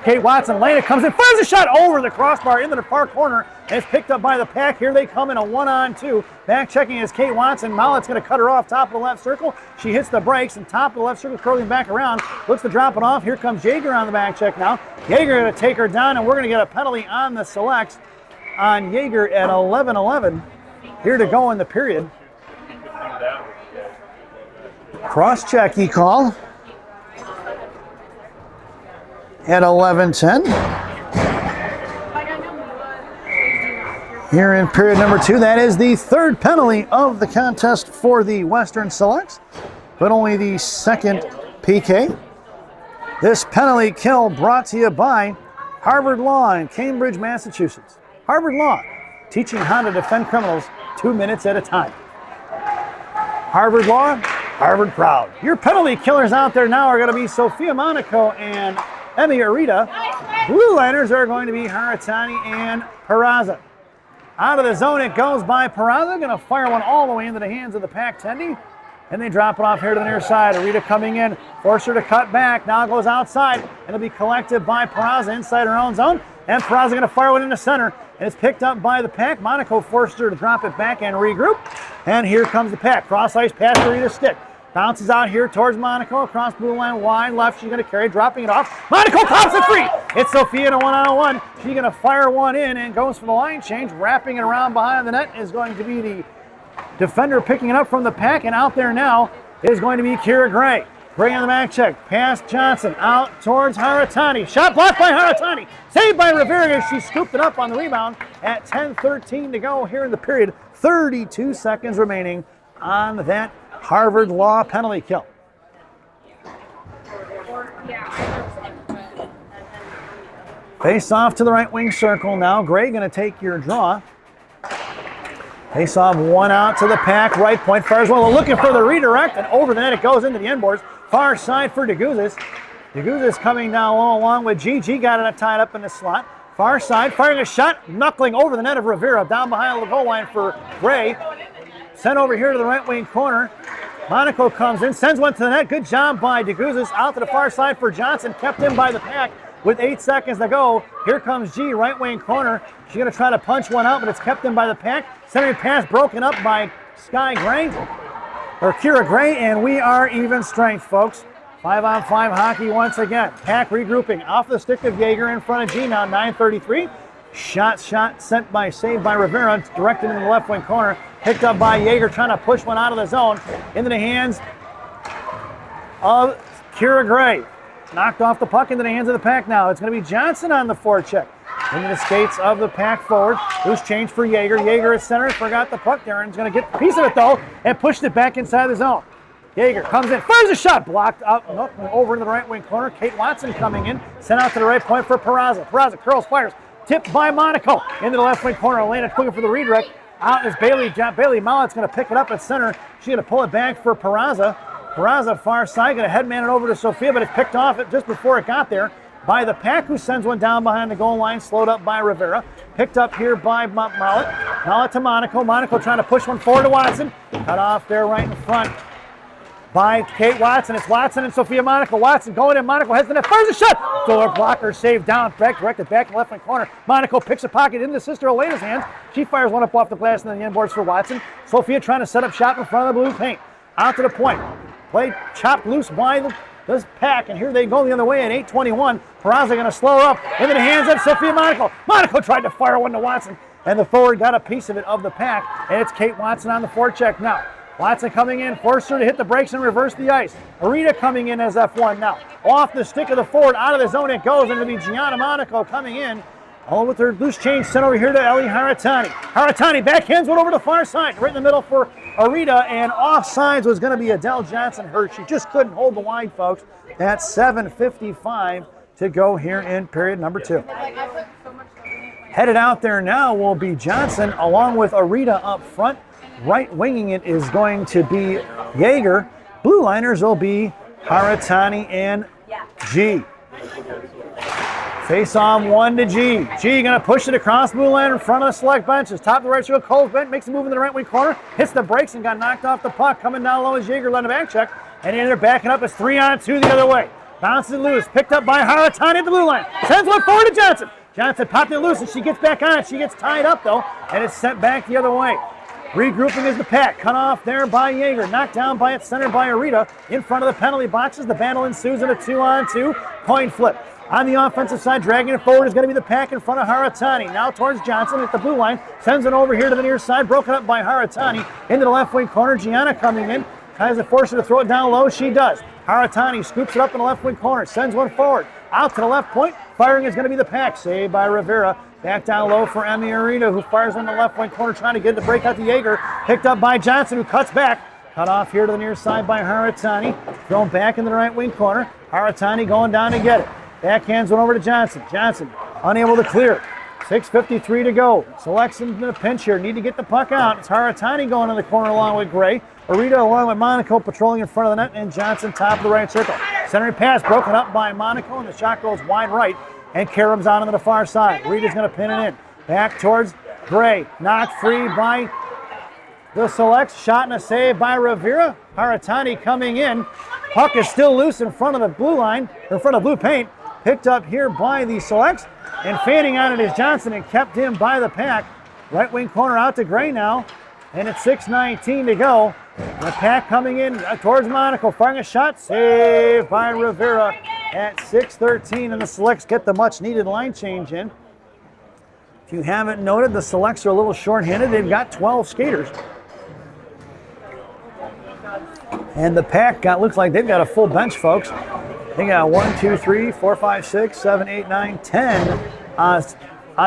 Kate Watson. Lena comes in, fires a shot over the crossbar into the far corner. And it's picked up by the pack. Here they come in a 1-on-2. Back checking is Kate Watson. Mallet's going to cut her off top of the left circle. She hits the brakes and top of the left circle, curling back around. Looks to drop it off. Here comes Jaeger on the back check now. Jaeger going to take her down, and we're going to get a penalty on the selects on Jaeger at 11-11. Here to go in the period. Cross-check call at 11-10. Here in period number 2, that is the 3rd penalty of the contest for the Western Selects, but only the 2nd PK. This penalty kill brought to you by Harvard Law in Cambridge, Massachusetts. Harvard Law, teaching how to defend criminals 2 minutes at a time. Harvard Law, Harvard proud. Your penalty killers out there now are going to be Sophia Monaco and Emmy Arita. Blue liners are going to be Haratani and Peraza. Out of the zone it goes by Peraza. Going to fire one all the way into the hands of the pack tendy. And they drop it off here to the near side. Arita coming in, force her to cut back. Now it goes outside. It'll be collected by Peraza inside her own zone. And Peraza going to fire one into center. And it's picked up by the pack. Monaco forced her to drop it back and regroup. And here comes the pack. Cross ice pass to Arita's stick. Bounces out here towards Monaco. Across blue line, wide left. She's going to carry, dropping it off. Monaco pops it free. It's Sophia in a 1-on-1. She's going to fire one in and goes for the line change. Wrapping it around behind the net is going to be the defender picking it up from the pack. And out there now is going to be Kira Gray. Gray on the back check. Pass Johnson out towards Haratani. Shot blocked by Haratani. Saved by Rivera. She scooped it up on the rebound at 10:13 to go here in the period. 32 seconds remaining on that Harvard Law penalty kill. Face off to the right wing circle now. Gray going to take your draw. Face off, one out to the pack. Right point fires well. Looking for the redirect, and over the net it goes into the end boards. Far side for DeGuzis. DeGuzis coming down low along with GG. Got it tied up in the slot. Far side, firing a shot, knuckling over the net of Rivera. Down behind the goal line for Gray. Sent over here to the right wing corner. Monaco comes in, sends one to the net. Good job by DeGuzis. Out to the far side for Johnson. Kept in by the pack with 8 seconds to go. Here comes G, right wing corner. She's going to try to punch one out, but it's kept in by the pack. Centering pass broken up by Sky Gray, or Kira Gray, and we are even strength, folks. 5-on-5 hockey once again. Pack regrouping off the stick of Jaeger in front of G now, 9:33. Shot saved by Rivera, directed into the left wing corner. Picked up by Jaeger, trying to push one out of the zone into the hands of Kira Gray. Knocked off the puck into the hands of the pack now. It's going to be Johnson on the forecheck. Into the skates of the pack forward. Loose change for Jaeger. Jaeger at center. Forgot the puck there, and is going to get a piece of it though and pushed it back inside the zone. Jaeger comes in, fires a shot, blocked up, over into the right wing corner. Kate Watson coming in, sent out to the right point for Peraza. Peraza curls, fires, tipped by Monaco into the left wing corner. Elena looking for the redirect. Out is Bailey. Bailey Mallet's going to pick it up at center. She's going to pull it back for Peraza. Peraza far side, going to headman it over to Sophia, but it's picked off just before it got there by the pack, who sends one down behind the goal line, slowed up by Rivera. Picked up here by Mallet. Mallet to Monaco. Monaco trying to push one forward to Watson. Cut off there right in front by Kate Watson. It's Watson and Sophia Monaco. Watson going in. Monaco heads to the net. Fires a shot. Door blocker saved down. Back directed back in the left hand corner. Monaco picks a pocket into sister Elena's hands. She fires one up off the glass and then the end boards for Watson. Sophia trying to set up shop in front of the blue paint. Out to the point. Play chopped loose by this pack, and here they go the other way at 8:21. Peraza going to slow her up into the hands of Sophia Monaco. Monaco tried to fire one to Watson, and the forward got a piece of it of the pack, and it's Kate Watson on the forecheck now. Watson coming in, forced her to hit the brakes and reverse the ice. Arita coming in as F1 now. Off the stick of the forward, out of the zone it goes, and it'll be Gianna Monaco coming in All with their loose change sent over here to Ellie Haratani. Haratani backhands one over to the far side, right in the middle for Arita, and offsides was going to be Adele Johnson hurt. She just couldn't hold the line, folks. That's 7:55 to go here in period number 2. Headed out there now will be Johnson along with Arita up front. Right winging it is going to be Yeager. Blue liners will be Haratani and G. Face on 1 to G. G going to push it across blue line in front of the select benches. Top of the right circle, Cole's bent, makes a move in the right wing corner, hits the brakes and got knocked off the puck. Coming down low as Yeager led a back check, and in there backing up is 3-on-2 the other way. Bounces it loose, picked up by Haratani at the blue line. Sends one forward to Johnson. Johnson popped it loose and she gets back on it. She gets tied up though, and it's sent back the other way. Regrouping is the pack. Cut off there by Yeager. Knocked down by it, centered by Arita. In front of the penalty boxes, the battle ensues in a 2-on-2 coin flip. On the offensive side, dragging it forward is going to be the pack in front of Haratani. Now towards Johnson at the blue line. Sends it over here to the near side. Broken up by Haratani. Into the left wing corner. Gianna coming in. Tries to force her to throw it down low. She does. Haratani scoops it up in the left wing corner. Sends one forward. Out to the left point. Firing is going to be the pack. Saved by Rivera. Back down low for Emmy Arita, who fires on the left wing corner, trying to get the break out to Yeager. Picked up by Johnson, who cuts back. Cut off here to the near side by Haratani. Thrown back into the right wing corner. Haratani going down to get it. Backhands one over to Johnson. Johnson unable to clear. 6:53 to go. Selects in a pinch here. Need to get the puck out. It's Haratani going in the corner along with Gray. Arita along with Monaco patrolling in front of the net, and Johnson top of the right circle. Centering pass broken up by Monaco, and the shot goes wide right, and Karam's on to the far side. Arita's going to pin it in. Back towards Gray. Knocked free by the Selects. Shot and a save by Rivera. Haratani coming in. Puck is still loose in front of the blue line, or in front of blue paint. Picked up here by the Selects, and fanning on it is Johnson, and kept him by the pack. Right wing corner out to Gray now, and it's 6:19 to go. The pack coming in towards Monaco, firing a shot, saved by Rivera at 6:13, and the Selects get the much needed line change in. If you haven't noted, the Selects are a little short-handed. They've got 12 skaters. And the pack looks like they've got a full bench, folks. They got 1, 2, 3, 4, 5, 6, 7, 8, 9, 10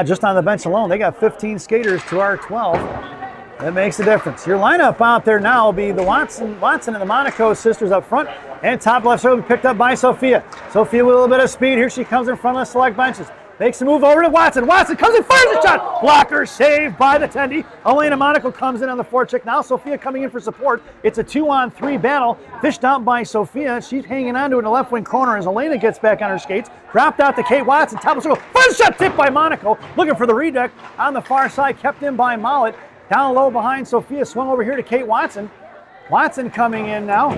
just on the bench alone. They got 15 skaters to our 12. That makes a difference. Your lineup out there now will be the Watson and the Monaco sisters up front. And top left circle picked up by Sophia. Sophia with a little bit of speed. Here she comes in front of the select benches. Makes a move over to Watson. Watson comes in, fires a shot. Blocker saved by the Tendy. Elena Monaco comes in on the forecheck. Now Sophia coming in for support. It's a 2-on-3 battle. Fished out by Sophia. She's hanging on to it in the left wing corner as Elena gets back on her skates. Dropped out to Kate Watson. Top of the circle. Fires a shot tipped by Monaco. Looking for the redeck on the far side. Kept in by Mollet. Down low behind Sophia. Swung over here to Kate Watson. Watson coming in now.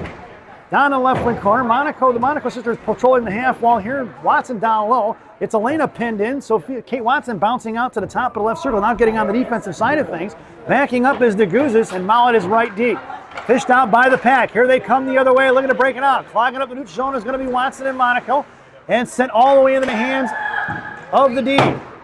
Down the left wing corner. The Monaco sisters patrolling the half wall here. Watson down low. It's Elena pinned in. Kate Watson bouncing out to the top of the left circle, now getting on the defensive side of things. Backing up is DeGuzes, and Mollet is right deep. Fished out by the pack. Here they come the other way, looking to break it out. Clogging up the neutral zone is going to be Watson and Monaco, and sent all the way into the hands of the D.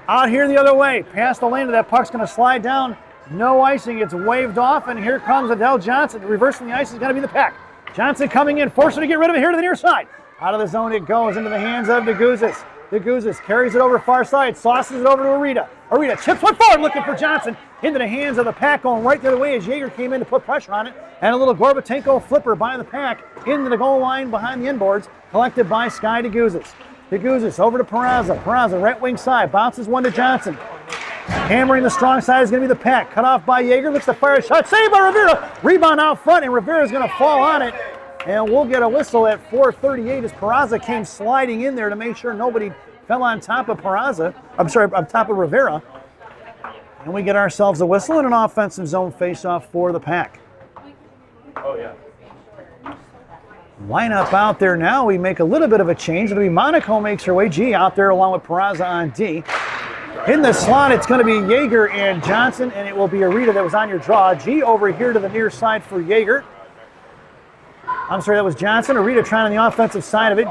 Out here the other way, past Elena. That puck's going to slide down. No icing. It's waved off, and here comes Adele Johnson. Reversing the ice is going to be the pack. Johnson coming in, forced her to get rid of it here to the near side. Out of the zone it goes into the hands of DeGuzes. DeGuzes carries it over far side, sauces it over to Arita. Arita chips one forward looking for Johnson. Into the hands of the pack, going right the other way as Yeager came in to put pressure on it. And a little Gorbatenko flipper by the pack into the goal line behind the inboards, collected by Sky DeGuzes. DeGuzes over to Peraza. Peraza right wing side, bounces one to Johnson. Hammering the strong side is going to be the pack. Cut off by Yeager, looks to fire a shot, saved by Rivera. Rebound out front, and Rivera is going to fall on it. And we'll get a whistle at 4:38 as Peraza came sliding in there to make sure nobody fell on top of on top of Rivera. And we get ourselves a whistle and an offensive zone faceoff for the pack. Oh, yeah. Lineup out there now, we make a little bit of a change. It'll be Monaco makes her way. G out there along with Peraza on D. In the slot, it's going to be Yeager and Johnson, and it will be Arita that was on your draw. G over here to the near side for Yeager. I'm sorry, that was Johnson. Arita trying on the offensive side of it.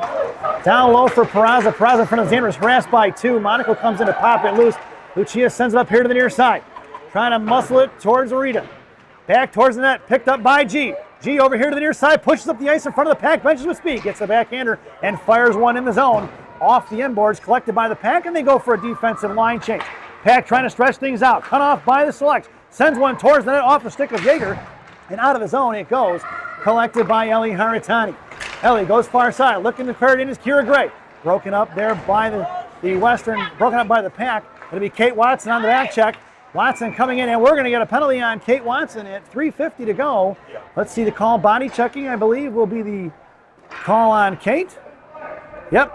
Down low for Peraza. Peraza in front of Xander is harassed by 2. Monaco comes in to pop it loose. Lucia sends it up here to the near side. Trying to muscle it towards Arita. Back towards the net, picked up by G. G over here to the near side, pushes up the ice in front of the pack, benches with speed, gets the backhander and fires one in the zone. off the end boards, collected by the Pack, and they go for a defensive line change. Pack trying to stretch things out, cut off by the Selects, sends one towards the net off the stick of Yeager, and out of the zone it goes, collected by Ellie Haritani. Ellie goes far side, looking to clear it in is Kira Gray. Broken up there by the Western, broken up by the Pack. It'll be Kate Watson on the back check. Watson coming in, and we're going to get a penalty on Kate Watson at 3:50 to go. Let's see the call. Body checking, I believe, will be the call on Kate. Yep.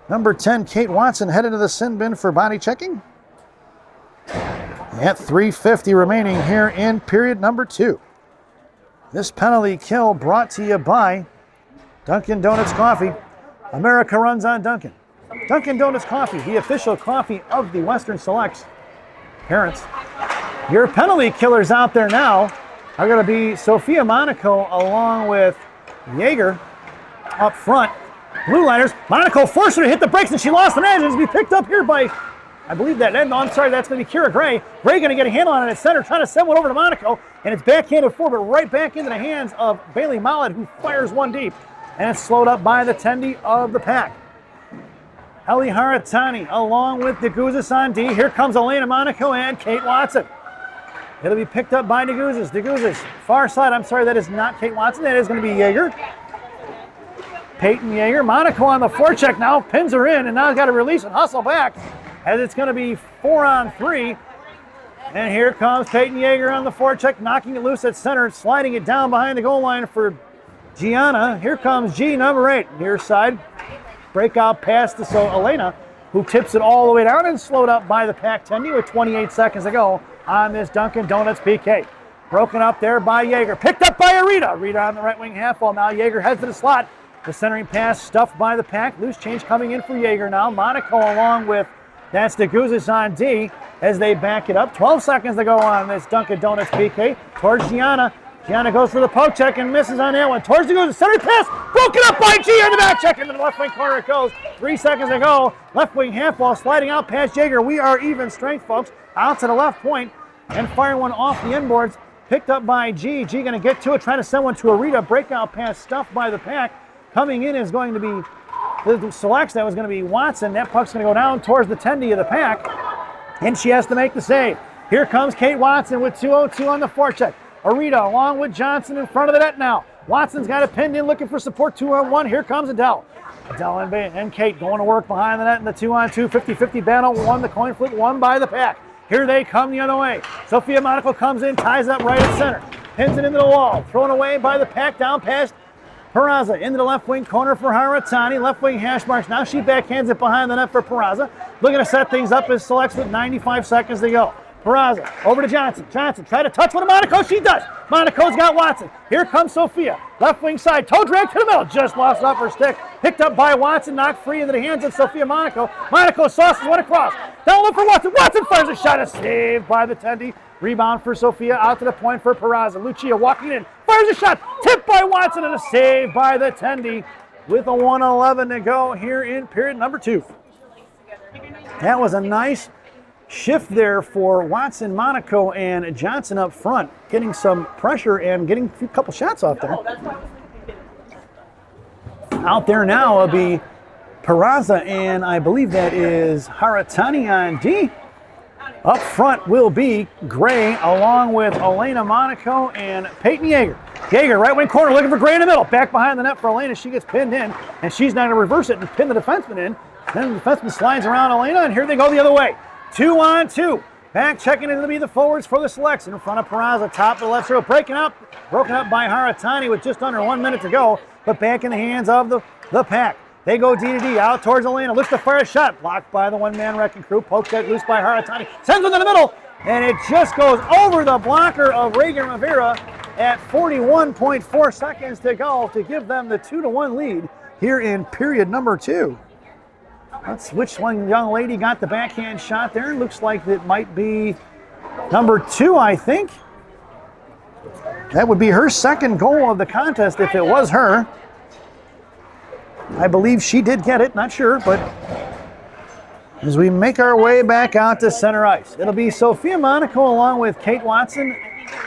Number 10, Kate Watson, headed to the sin bin for body checking. At 3:50 remaining here in period number 2. This penalty kill brought to you by Dunkin' Donuts Coffee. America runs on Dunkin'. Dunkin' Donuts Coffee, the official coffee of the Western Selects. Parents, your penalty killers out there now are going to be Sophia Monaco along with Yeager up front. Blue Liners, Monaco forced her to hit the brakes and she lost an edge and is to be picked up here by, I believe that, no, I'm sorry, that's going to be Kira Gray. Gray going to get a handle on it at center, trying to send one over to Monaco, and it's backhanded forward, but right back into the hands of Bailey Mollett, who fires one deep, and it's slowed up by the tendy of the Pack. Ellie Haritani along with DeGuzis on D. Here comes Elena Monaco and Kate Watson. It'll be picked up by DeGuzis. DeGuzis, far side, I'm sorry, that is not Kate Watson, that is going to be Yeager. Peyton Yeager, Monaco on the forecheck now, pins her in, and now has got to release and hustle back as it's going to be 4-on-3. And here comes Peyton Yeager on the forecheck, knocking it loose at center, sliding it down behind the goal line for Gianna. Here comes G, number 8, near side. Breakout pass to Elena, who tips it all the way down and slowed up by the Pack tendy with 28 seconds to go on this Dunkin' Donuts PK. Broken up there by Yeager, picked up by Arita. Arita on the right wing half wall now. Yeager heads to the slot. The centering pass stuffed by the Pack. Loose change coming in for Yeager now. Monaco along with, that's DeGuzis on D as they back it up. 12 seconds to go on this Dunkin' Donuts PK towards Gianna. Gianna goes for the poke check and misses on that one. Towards the goes, center pass, broken up by G on the back check. Into the left wing corner it goes. 3 seconds to go. Left wing half wall sliding out past Yeager. We are even strength, folks. Out to the left point and firing one off the end boards. Picked up by G. G going to get to it, trying to send one to Arita. Breakout pass stuffed by the Pack. Coming in is going to be the Selects. That was going to be Watson. That puck's going to go down towards the tendy of the Pack. And she has to make the save. Here comes Kate Watson with 2:02 on the forecheck. Arita along with Johnson in front of the net now. Watson's got it pinned in, looking for support 2-on-1. Here comes Adele. Adele and Kate going to work behind the net in the 2-on-2, 50-50 battle. Won the coin flip, won by the Pack. Here they come the other way. Sophia Monaco comes in, ties up right at center. Pins it into the wall. Thrown away by the Pack down past Peraza. Into the left wing corner for Haritani. Left wing hash marks. Now she backhands it behind the net for Peraza. Looking to set things up as Selects with 95 seconds to go. Peraza over to Johnson. Johnson try to touch one of Monaco. She does. Monaco's got Watson. Here comes Sophia. Left wing side. Toe drag to the middle. Just lost off her stick. Picked up by Watson. Knocked free into the hands of Sophia Monaco. Monaco sauces one across. Down low for Watson. Watson fires a shot. A save by the tendy. Rebound for Sophia. Out to the point for Peraza. Lucia walking in. Fires a shot. Tipped by Watson and a save by the tendy with a 1:11 to go here in period number 2. That was a nice shift there for Watson, Monaco, and Johnson up front, getting some pressure and getting a couple shots off there. Out there now will be Peraza, and I believe that is Haritani on D. Up front will be Gray, along with Elena Monaco and Peyton Yeager. Yeager, right wing corner, looking for Gray in the middle. Back behind the net for Elena. She gets pinned in, and she's now going to reverse it and pin the defenseman in. Then the defenseman slides around Elena, and here they go the other way. 2-on-2. Back checking in to be the forwards for the Selects. In front of Peraza, top of the left circle, breaking up. Broken up by Haritani with just under 1 minute to go, but back in the hands of the Pack. They go D to D, out towards Elena. Looks to fire a shot. Blocked by the one-man wrecking crew. Poke check loose by Haritani. Sends one in the middle, and it just goes over the blocker of Reagan Rivera at 41.4 seconds to go to give them the 2-1 lead here in period number 2. Let's see which one young lady got the backhand shot there. Looks like it might be number 2, I think. That would be her second goal of the contest if it was her. I believe she did get it, not sure, but as we make our way back out to center ice, it'll be Sophia Monaco along with Kate Watson,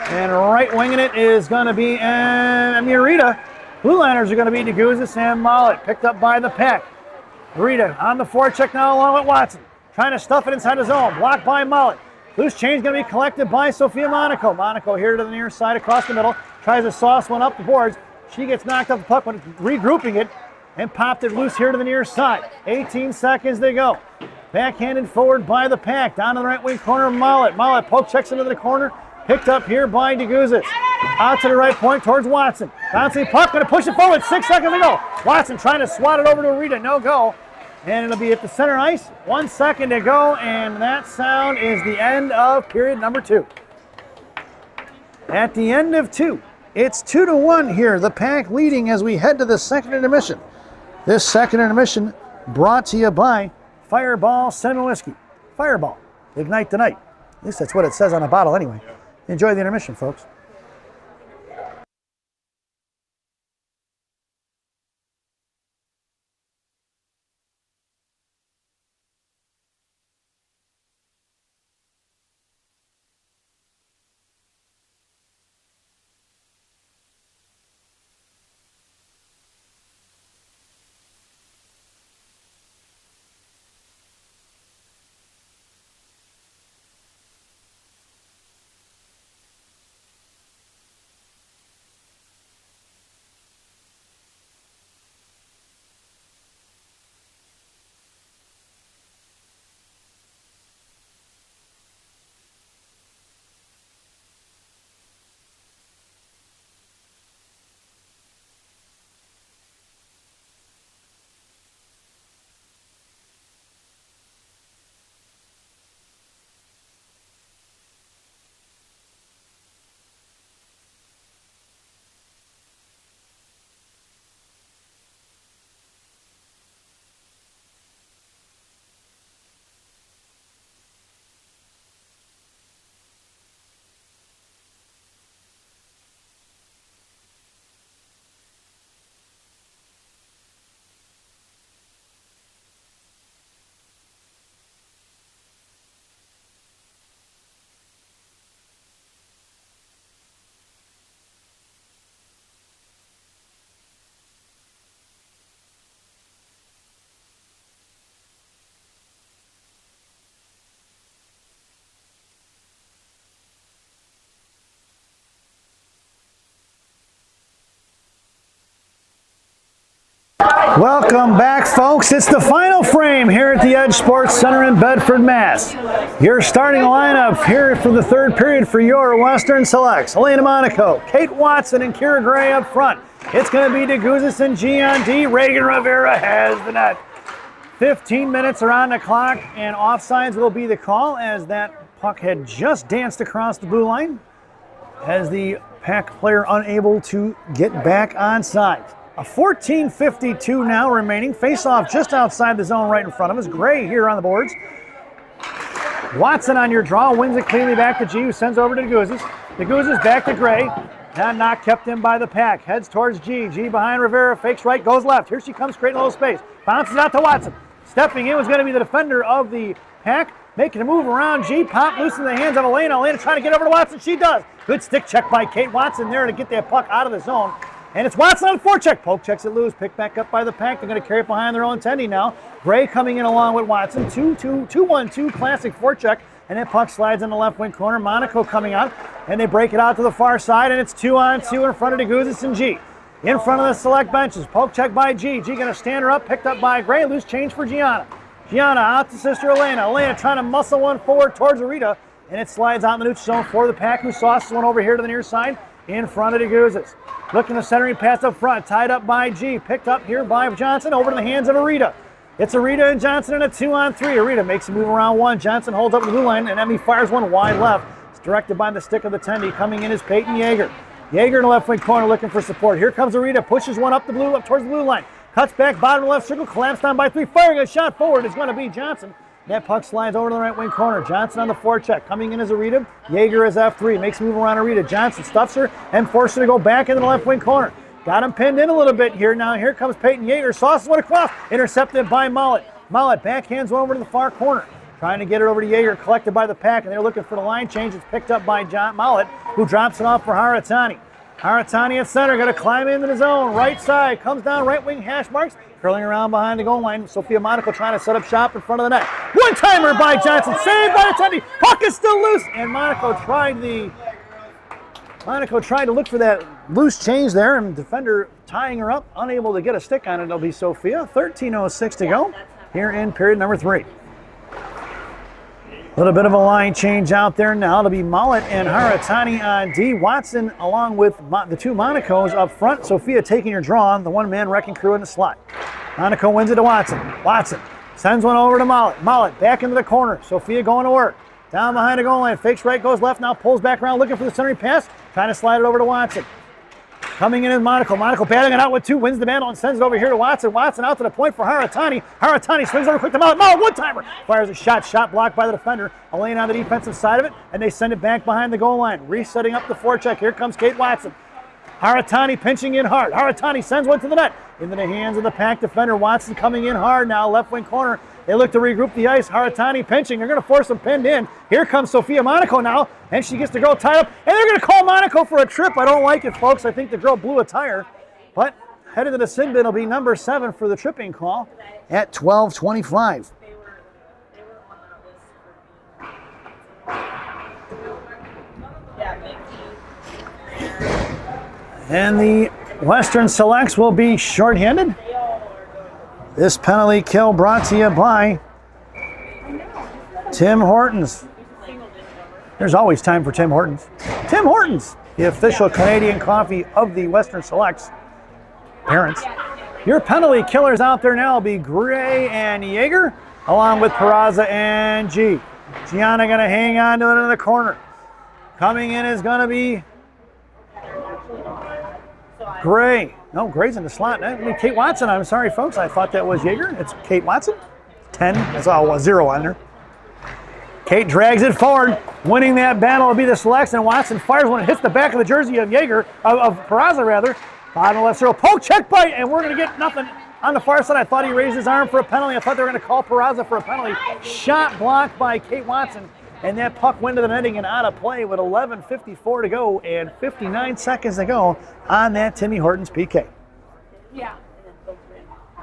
and right winging it is going to be Amirita. Blue Liners are going to be DeGuzis and Mollett, picked up by the Pack. Rita on the forecheck now along with Watson. Trying to stuff it inside his zone. Blocked by Mullet. Loose change going to be collected by Sophia Monaco. Monaco here to the near side across the middle. Tries to sauce one up the boards. She gets knocked off the puck when regrouping it and popped it loose here to the near side. 18 seconds to go. Backhanded forward by the Pack. Down to the right wing corner, Mullet. Mullet poke checks into the corner. Picked up here by DeGuzis. Out to the right point towards Watson. Bouncing puck, going to push it forward. 6 seconds to go. Watson trying to swat it over to Rita. No go. And it'll be at the center ice. 1 second to go, and that sound is the end of period number 2. At the end of 2, it's 2-1 here. The Pack leading as we head to the second intermission. This second intermission brought to you by Fireball Cinnamon Whiskey. Fireball, ignite the night. At least that's what it says on a bottle anyway. Enjoy the intermission, folks. Welcome back, folks. It's the final frame here at the Edge Sports Center in Bedford, Mass. Your starting lineup here for the third period for your Western Selects. Elena Monaco, Kate Watson, and Kira Gray up front. It's going to be DeGuzis and G on D. Reagan Rivera has the net. 15 minutes are on the clock, and offsides will be the call as that puck had just danced across the blue line as the Pack player unable to get back onside. A 14:52 now remaining. Face-off just outside the zone right in front of us. Gray here on the boards. Watson on your draw, wins it cleanly back to G, who sends over to DeGuzis. DeGuzis back to Gray. Now not kept in by the Pack. Heads towards G. G behind Rivera, fakes right, goes left. Here she comes, creating a little space. Bounces out to Watson. Stepping in was going to be the defender of the Pack. Making a move around G. Pop loose in the hands of Elena. Elena trying to get over to Watson. She does. Good stick check by Kate Watson there to get that puck out of the zone. And it's Watson on the forecheck. Poke checks it loose. Picked back up by the Pack. They're going to carry it behind their own 10 now. Gray coming in along with Watson. 2-1-2 classic forecheck. And that puck slides in the left wing corner. Monaco coming out. And they break it out to the far side. And it's 2-on-2 in front of DeGuzis and G. In front of the select benches. Poke check by G. G going to stand her up. Picked up by Gray. Loose change for Gianna. Gianna out to sister Elena. Elena trying to muscle one forward towards Rita. And it slides out in the neutral zone for the Pack, who sauces one over here to the near side in front of DeGuzis. Looking to centering pass up front, tied up by G, picked up here by Johnson, over to the hands of Arita. It's Arita and Johnson in a 2-on-3. Arita makes a move around one. Johnson holds up the blue line, and Emmy fires one wide left. It's directed by the stick of the Tendy. Coming in is Peyton Yeager. Yeager in the left wing corner looking for support. Here comes Arita, pushes one up towards the blue line. Cuts back, bottom of the left circle, collapsed down by 3. Firing a shot forward is going to be Johnson. That puck slides over to the right wing corner. Johnson on the forecheck. Coming in as Arita. Yeager is F3. Makes a move around Arita. Johnson stuffs her and forces her to go back into the left wing corner. Got him pinned in a little bit here. Now here comes Peyton Yeager. Sauces one across. Intercepted by Mullet. Mullet backhands one over to the far corner. Trying to get it over to Yeager. Collected by the Pack. And they're looking for the line change. It's picked up by Mullet, who drops it off for Haratani. Haratani at center, going to climb into the zone. Right side, comes down right wing hash marks, curling around behind the goal line. Sophia Monaco trying to set up shop in front of the net. One-timer by Johnson, saved by Attendee. Puck is still loose, and Monaco tried to look for that loose change there, and defender tying her up, unable to get a stick on it. It'll be Sophia. 13:06 to go here in period number 3. A little bit of a line change out there now. It'll be Mullet and Haratani on D. Watson along with the two Monacos up front. Sophia taking her draw, the one-man wrecking crew in the slot. Monaco wins it to Watson. Watson sends one over to Mullet. Mullet back into the corner. Sophia going to work. Down behind the goal line. Fakes right, goes left, now pulls back around looking for the centering pass. Trying to slide it over to Watson. Coming in is Monaco. Monaco battling it out with 2, wins the battle and sends it over here to Watson. Watson out to the point for Haratani. Haratani swings over quick to Mullet. Mullet, one-timer. Fires a shot. Shot blocked by the defender. Elaine on the defensive side of it, and they send it back behind the goal line. Resetting up the forecheck. Here comes Kate Watson. Haratani pinching in hard. Haratani sends one to the net. Into the hands of the pack defender. Watson coming in hard now. Left wing corner. They look to regroup the ice. Haratani pinching. They're going to force them pinned in. Here comes Sophia Monaco now, and she gets the girl tied up. And they're going to call Monaco for a trip. I don't like it, folks. I think the girl blew a tire. But headed to the sin bin will be number 7 for the tripping call at 12:25. And the Western Selects will be shorthanded. This penalty kill brought to you by Tim Hortons. There's always time for Tim Hortons. Tim Hortons, the official Canadian coffee of the Western Selects. Parents. Your penalty killers out there now will be Gray and Yeager, along with Peraza and G. Gianna going to hang on to it in the corner. Coming in is going to be Gray. No, Gray's in the slot. Kate Watson. I'm sorry, folks. I thought that was Yeager. It's Kate Watson. 10. That's all 0 on there. Kate drags it forward. Winning that battle will be the Selects, and Watson fires one. It hits the back of the jersey of Yeager, of Peraza rather. Bottom left circle. Poke, check bite, and we're going to get nothing on the far side. I thought he raised his arm for a penalty. I thought they were going to call Peraza for a penalty. Shot blocked by Kate Watson. And that puck went to the netting and out of play with 11:54 to go and 59 seconds to go on that Timmy Hortons PK. Yeah.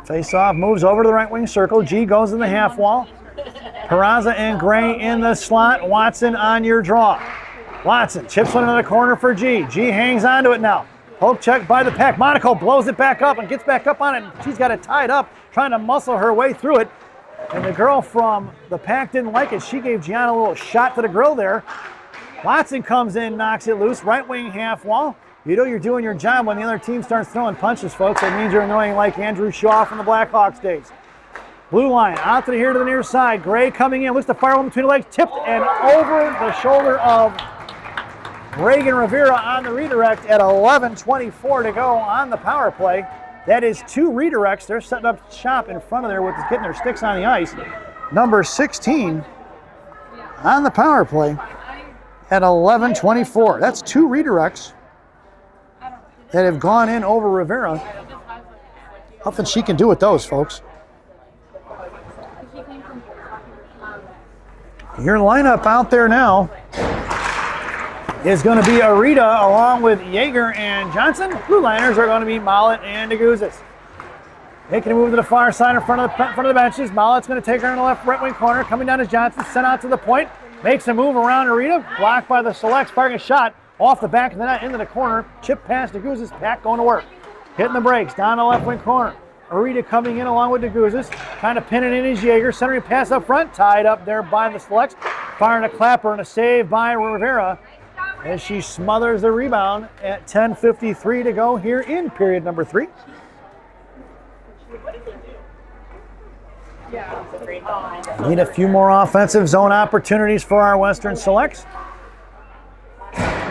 Face-off moves over to the right wing circle. G goes in the half wall. Peraza and Gray in the slot. Watson on your draw. Watson chips one into the corner for G. G hangs onto it now. Poke check by the pack. Monaco blows it back up and gets back up on it. She's got it tied up, trying to muscle her way through it. And the girl from the pack didn't like it. She gave Gianna a little shot to the grill there. Watson comes in, knocks it loose. Right wing half wall. You know you're doing your job when the other team starts throwing punches, folks. That means you're annoying like Andrew Shaw from the Blackhawks days. Blue line out to the near side. Gray coming in, looks to fire one between the legs, tipped and over the shoulder of Reagan Rivera on the redirect at 11:24 to go on the power play. That is 2 redirects. They're setting up shop in front of there with getting their sticks on the ice. Number 16 on the power play at 11:24. That's 2 redirects that have gone in over Rivera. Nothing she can do with those, folks. Your lineup out there now is going to be Arita along with Yeager and Johnson. Blue liners are going to be Mullet and DeGuzis. Making a move to the far side in front of the benches. Mullet's going to take her in the left right wing corner. Coming down to Johnson, sent out to the point. Makes a move around Arita. Blocked by the Selects, firing a shot off the back of the net into the corner. Chip past DeGuzis. Pack going to work. Hitting the brakes down the left wing corner. Arita coming in along with DeGuzis. Trying to pin it in is Yeager. Centering pass up front. Tied up there by the Selects. Firing a clapper and a save by Rivera as she smothers the rebound at 10:53 to go here in period number 3. Need a few more offensive zone opportunities for our Western Selects.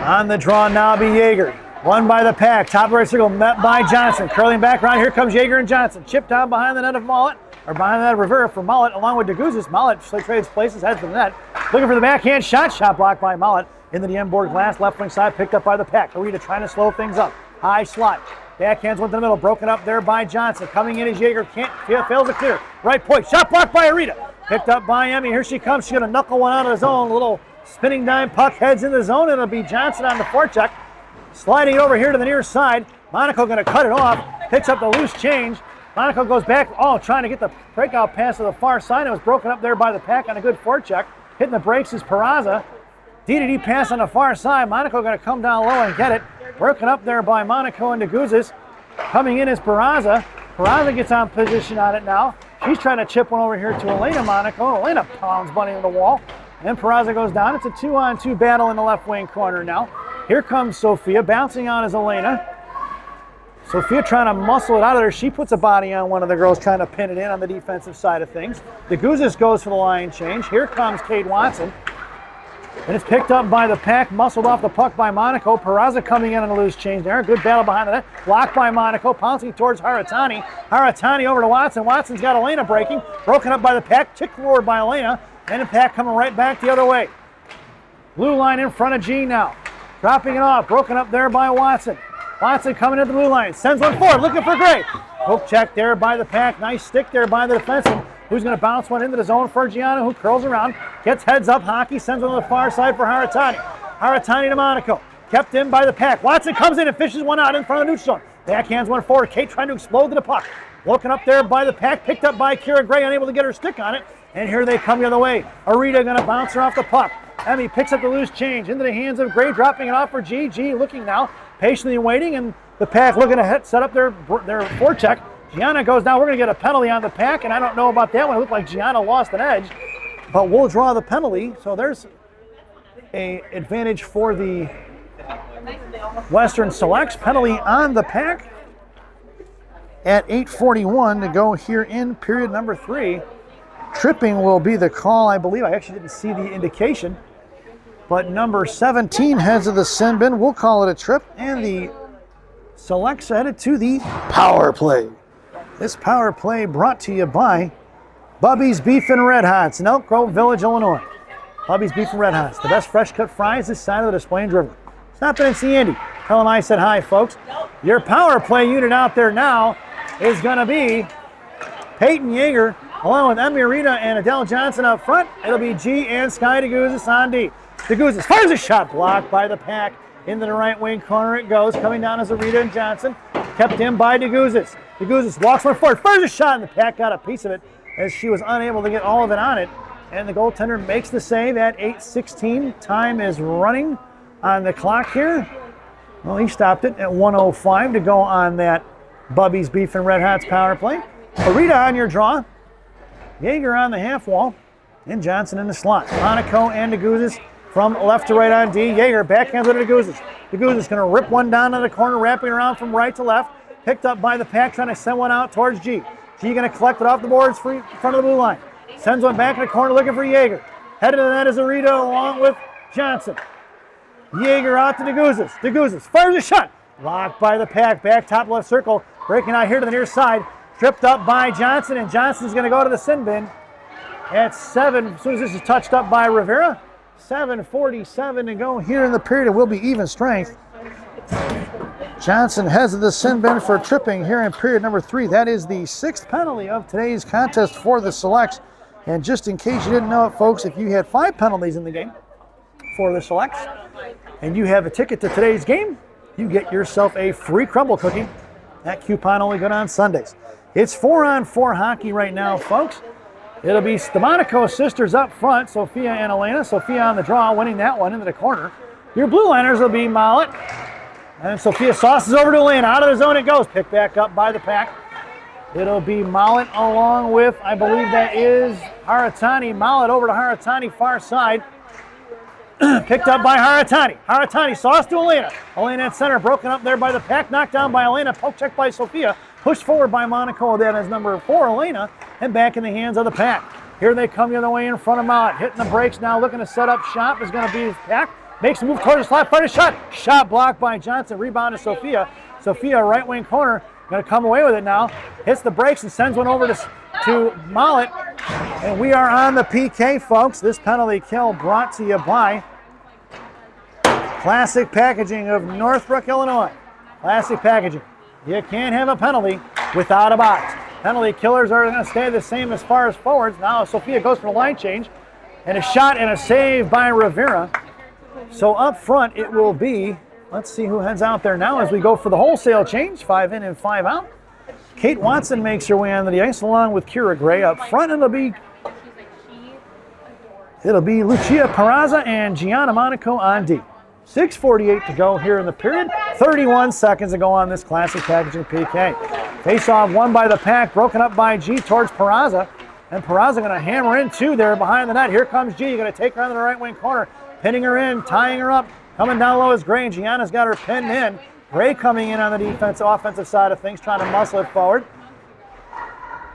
On the draw now be Yeager. Won by the pack. Top right circle met by Johnson. Curling back around. Here comes Yeager and Johnson. Chipped down behind the net of Mullet. Or behind the net of Rivera for Mullet along with DeGuzis. Mullet trades places, heads to the net. Looking for the backhand shot. Shot blocked by Mullet. Into the M-board glass, left wing side, picked up by the pack. Arita trying to slow things up. High slot. Backhands went to the middle, broken up there by Johnson. Coming in as Yeager, fails to clear. Right point, shot blocked by Arita. Picked up by Emmy, here she comes. She's going to knuckle one out of the zone. A little spinning dime puck heads in the zone. It'll be Johnson on the forecheck. Sliding over here to the near side. Monaco going to cut it off. Picks up the loose change. Monaco goes back, trying to get the breakout pass to the far side. It was broken up there by the pack on a good forecheck. Hitting the brakes is Peraza. DDD pass on the far side. Monaco going to come down low and get it. Broken up there by Monaco and DeGuzis. Coming in is Peraza. Peraza gets on position on it now. She's trying to chip one over here to Elena Monaco. Elena pounds Bunny in the wall. And Peraza goes down. It's a 2-on-2 battle in the left wing corner now. Here comes Sophia. Bouncing on is Elena. Sophia trying to muscle it out of there. She puts a body on one of the girls, trying to pin it in on the defensive side of things. DeGuzis goes for the line change. Here comes Kate Watson. And it's picked up by the pack, muscled off the puck by Monaco. Peraza coming in on a loose change there. Good battle behind the net. Blocked by Monaco, pouncing towards Haratani. Haratani over to Watson. Watson's got Elena breaking. Broken up by the pack, kicked forward by Elena. And the pack coming right back the other way. Blue line in front of G now. Dropping it off, broken up there by Watson. Watson coming to the blue line, sends one forward, looking for Gray. Hook check there by the pack. Nice stick there by the defenseman, who's going to bounce one into the zone for Gianna, who curls around, gets heads up hockey, sends one to the far side for Haratani. Haratani to Monaco, kept in by the pack. Watson comes in and fishes one out in front of the neutral zone. Backhands one forward. Kate trying to explode to the puck. Looking up there by the pack, picked up by Kira Gray, unable to get her stick on it. And here they come the other way. Arita going to bounce her off the puck. Emmy picks up the loose change into the hands of Gray, dropping it off for G. G looking now, patiently waiting, and the pack looking to set up their forecheck. Gianna goes down. We're going to get a penalty on the pack, and I don't know about that one. It looked like Gianna lost an edge, but we'll draw the penalty. So there's an advantage for the Western Selects. Penalty on the pack at 8:41 to go here in period number 3. Tripping will be the call, I believe. I actually didn't see the indication. But number 17 heads of the sin bin. We'll call it a trip. And the Selects headed to the power play. This power play brought to you by Bubby's Beef and Red Hots in Elk Grove Village, Illinois. Bubby's Beef and Red Hots, the best fresh cut fries this side of the Des Plaines River. Stop in and see Andy. Tell him I said hi, folks. Your power play unit out there now is going to be Peyton Yeager, along with Emmy Arita and Adele Johnson up front. It'll be G and Sky DeGuzis on D. DeGuzis fires a shot, blocked by the pack. Into the right wing corner it goes. Coming down is Arita and Johnson. Kept in by DeGuzis. DeGuzis walks one forward, fires a shot, and the pack got a piece of it as she was unable to get all of it on it. And the goaltender makes the save at 8:16. Time is running on the clock here. Well, he stopped it at 1:05 to go on that Bubby's Beef and Red Hots power play. Arita on your draw. Yeager on the half wall. And Johnson in the slot. Monaco and DeGuzis from left to right on D. Yeager backhands to DeGuzis. DeGuzis going to rip one down to the corner, wrapping around from right to left. Picked up by the pack, trying to send one out towards G. G going to collect it off the boards in front of the blue line. Sends one back in the corner looking for Yeager. Headed to the net is Arita along with Johnson. Yeager out to DeGuzis. DeGuzis fires a shot. Blocked by the pack. Back top left circle. Breaking out here to the near side. Tripped up by Johnson, and Johnson's going to go to the sin bin at 7. As soon as this is touched up by Rivera. 7:47 to go here in the period. It will be even strength. Johnson heads to the sin bin for tripping here in period number 3. That is the 6th penalty of today's contest for the Selects. And just in case you didn't know it, folks, if you had 5 penalties in the game for the Selects and you have a ticket to today's game, you get yourself a free crumble cookie. That coupon only good on Sundays. It's 4-on-4 hockey right now, folks. It'll be the Monaco sisters up front, Sophia and Elena. Sophia on the draw, winning that one into the corner. Your blue liners will be Mollet. And Sophia sauces over to Elena. Out of the zone it goes. Picked back up by the pack. It'll be Mollet along with, I believe that is Haratani. Mollet over to Haratani, far side. Picked up by Haratani. Haratani sauce to Elena. Elena at center, broken up there by the pack. Knocked down by Elena. Poke check by Sophia. Pushed forward by Monaco. That is number 4, Elena. And back in the hands of the pack. Here they come the other way in front of Mollet. Hitting the brakes now, looking to set up shop is going to be his pack. Makes a move towards the slot, fires a shot. Shot blocked by Johnson. Rebound to Sophia. Sophia, right wing corner. Going to come away with it now. Hits the brakes and sends one over to Mollet. And we are on the PK, folks. This penalty kill brought to you by Classic Packaging of Northbrook, Illinois. Classic Packaging. You can't have a penalty without a box. Penalty killers are going to stay the same as far as forwards. Now Sophia goes for the line change. And a shot and a save by Rivera. So up front it will be Let's see who heads out there now as we go for the wholesale change. 5 in and 5 out. Kate Watson makes her way onto the ice along with Kira Gray up front. It'll be Lucia Peraza and Gianna Monaco on D. 6:48 to go here in the period. 31 seconds to go on this Classic Packaging PK. Face-off won by the Pack, broken up by G towards Peraza. And Peraza going to hammer in two there behind the net. Here comes G, going to take her on the right wing corner, pinning her in, tying her up. Coming down low is Gray, and Gianna's got her pinned in. Gray coming in on the offensive side of things, trying to muscle it forward.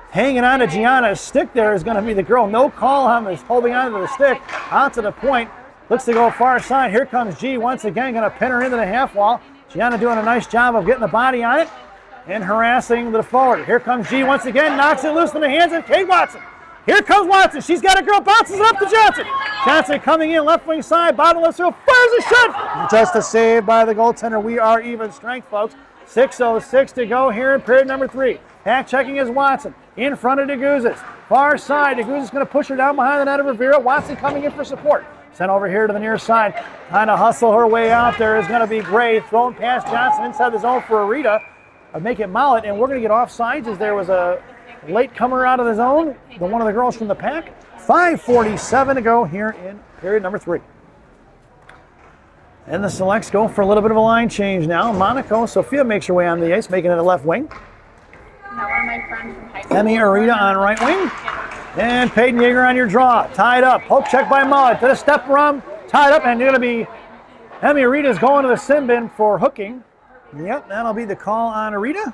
Hanging on to Gianna's stick there is going to be the girl. No call on this, holding on to the stick. Out to the point. Looks to go far side. Here comes G once again, going to pin her into the half wall. Gianna doing a nice job of getting the body on it and harassing the forward. Here comes G once again, knocks it loose in the hands of Kate Watson. Here comes Watson. She's got a girl, bounces it up to Johnson. Johnson coming in, left wing side, bottom left circle, fires a shot. Just a save by the goaltender. We are even strength, folks. 6:06 to go here in period number 3. Back checking is Watson in front of DeGuzis. Far side, DeGuzis going to push her down behind the net of Rivera. Watson coming in for support. Sent over here to the near side. Trying to hustle her way out there is going to be Gray. Thrown past Johnson inside the zone for Arita. Make it Mallet, and we're going to get offsides as there was a late comer out of the zone. One of the girls from the Pack. 5:47 to go here in period number 3. And the Selects go for a little bit of a line change now. Monaco, Sophia makes her way on the ice, making it a left wing. Now one of my friends from high school. Emmy Arita on right wing. And Peyton Yeager on your draw. Tied up. Poke check by Mullet. Did a step run. Tied up. And you're going to be Emmy Arita's going to the sin bin for hooking. Yep, that'll be the call on Arita.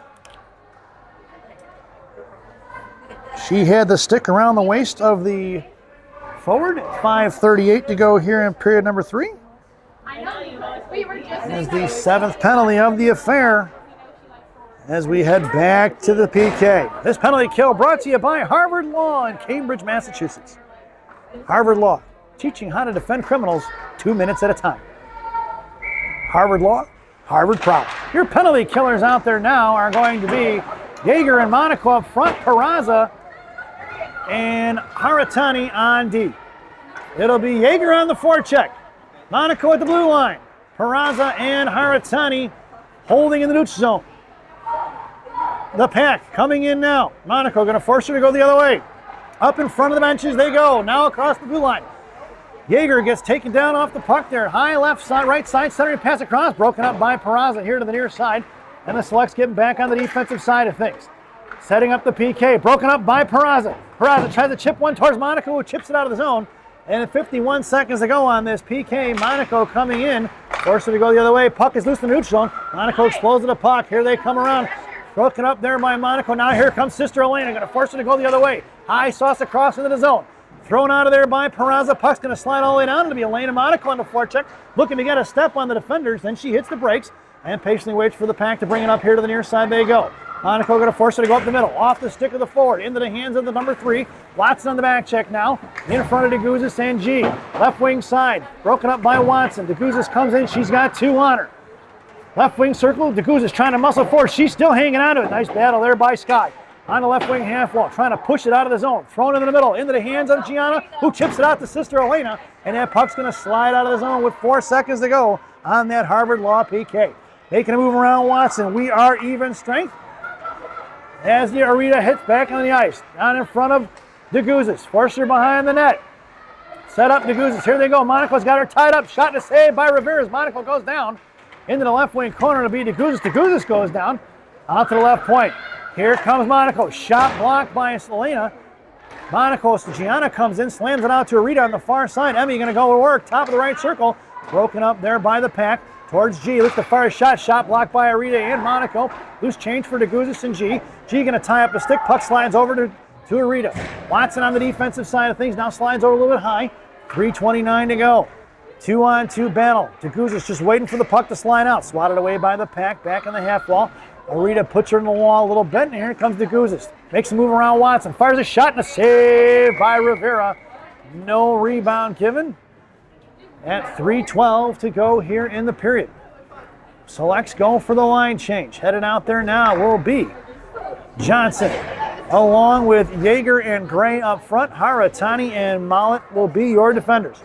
She had the stick around the waist of the forward. 5:38 to go here in period number 3. I know. We were just. As the 7th penalty of the affair as we head back to the PK. This penalty kill brought to you by Harvard Law in Cambridge, Massachusetts. Harvard Law, teaching how to defend criminals 2 minutes at a time. Harvard Law, Harvard proud. Your penalty killers out there now are going to be Yeager and Monaco up front, Peraza and Haratani on D. It'll be Yeager on the forecheck, Monaco at the blue line, Peraza and Haratani holding in the neutral zone. The Pack coming in now. Monaco going to force her to go the other way. Up in front of the benches they go. Now across the blue line. Yeager gets taken down off the puck there. High left side, right side, centering pass across. Broken up by Peraza here to the near side. And the Selects getting back on the defensive side of things. Setting up the PK. Broken up by Peraza. Peraza tries to chip one towards Monaco, who chips it out of the zone. And 51 seconds to go on this PK. Monaco coming in. Forced her to go the other way. Puck is loose in the neutral zone. Monaco explodes to the puck. Here they come around. Broken up there by Monaco. Now here comes Sister Elena. Going to force her to go the other way. High sauce across into the zone. Thrown out of there by Peraza. Puck's going to slide all the way down. It'll be Elena Monaco on the forecheck. Looking to get a step on the defenders. Then she hits the brakes and patiently waits for the Pack to bring it up here to the near side. They go. Monaco going to force her to go up the middle. Off the stick of the forward. Into the hands of the number 3. Watson on the back check now. In front of DeGuzis and G. Left wing side. Broken up by Watson. DeGuzis comes in. She's got 2 on her. Left wing circle, DeGuzis trying to muscle forward. She's still hanging on to it. Nice battle there by Sky. On the left wing half wall, trying to push it out of the zone. Thrown in the middle, into the hands of Gianna, who chips it out to Sister Elena. And that puck's going to slide out of the zone with 4 seconds to go on that Harvard Law PK. Making a move around Watson. We are even strength. As the Arita hits back on the ice. Down in front of DeGuzis. Forced her behind the net. Set up DeGuzis. Here they go. Monaco's got her tied up. Shot to save by Rivera. Monaco goes down. Into the left wing corner to be DeGuzis. DeGuzis goes down. Out to the left point. Here comes Monaco. Shot blocked by Selena. Monaco, Gianna comes in, slams it out to Arita on the far side. Emmy going to go to work. Top of the right circle. Broken up there by the Pack. Towards G. Looks to fire a shot. Shot blocked by Arita and Monaco. Loose change for DeGuzis and G. G going to tie up the stick. Puck slides over to Arita. Watson on the defensive side of things. Now slides over a little bit high. 3:29 to go. 2-on-2 battle. DeGuzis just waiting for the puck to slide out. Swatted away by the Pack. Back in the half wall. Arita puts her in the wall a little bit, and here comes DeGuzis. Makes a move around Watson. Fires a shot and a save by Rivera. No rebound given. At 3:12 to go here in the period. Selects go for the line change. Headed out there now will be Johnson, along with Yeager and Gray up front. Haratani and Mallet will be your defenders.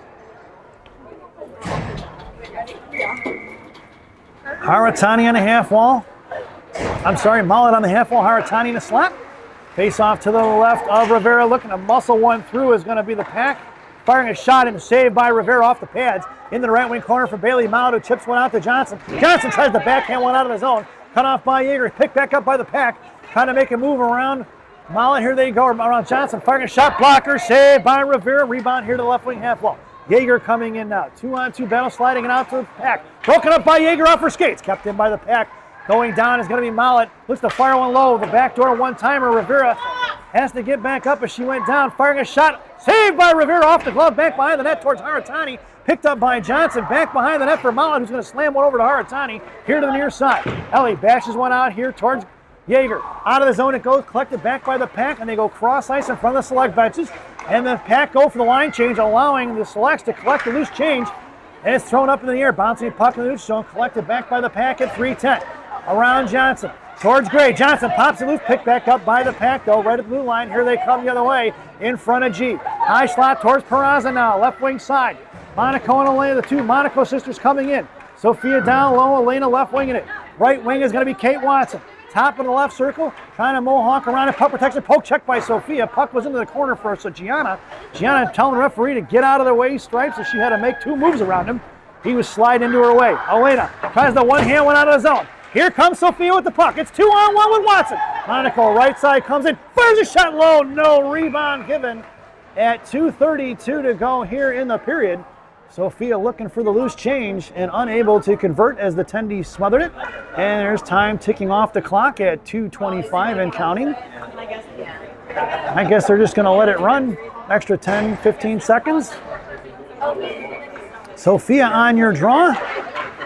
Haratani on the half wall. Mallet on the half wall, Haratani in the slot. Face off to the left of Rivera, looking to muscle one through is going to be the Pack. Firing a shot and saved by Rivera off the pads. Into the right wing corner for Bailey Mallet, who chips one out to Johnson. Johnson tries to backhand one out of the zone. Cut off by Yeager, picked back up by the Pack. Trying to make a move around Mallet. Here they go around Johnson. Firing a shot, blocker, saved by Rivera. Rebound here to the left wing half wall. Yeager coming in now. 2-on-2 battle, sliding it out to the Pack. Broken up by Yeager off her skates. Kept in by the Pack. Going down is going to be Mallet. Looks to fire one low. The backdoor one-timer. Rivera has to get back up as she went down. Firing a shot. Saved by Rivera off the glove. Back behind the net towards Haratani. Picked up by Johnson. Back behind the net for Mallet, who's going to slam one over to Haratani. Here to the near side. Ellie bashes one out here towards Yeager. Out of the zone it goes. Collected back by the Pack. And they go cross ice in front of the select benches. And the Pack go for the line change, allowing the selects to collect the loose change. And it's thrown up in the air. Bouncing puck in the neutral zone. Collected back by the Pack at 3:10. Around Johnson, towards Gray. Johnson pops it loose, picked back up by the Pack though, right at the blue line. Here they come the other way, in front of G. High slot towards Peraza now, left wing side. Monaco and Elena, the two Monaco sisters coming in. Sophia down low, Elena left winging it. Right wing is going to be Kate Watson. Top of the left circle, trying to mohawk around it. Puck protection, poke check by Sophia. Puck was into the corner first, so Gianna telling the referee to get out of the way, stripes, so she had to make two moves around him. He was sliding into her way. Elena tries the one-hand one out of the zone. Here comes Sophia with the puck. It's 2-on-1 with Watson. Monaco right side comes in, fires a shot low. No rebound given at 2:32 to go here in the period. Sophia looking for the loose change and unable to convert as the Tendies smothered it. And there's time ticking off the clock at 2:25 and counting. I guess they're just going to let it run extra 10, 15 seconds. Sophia on your draw.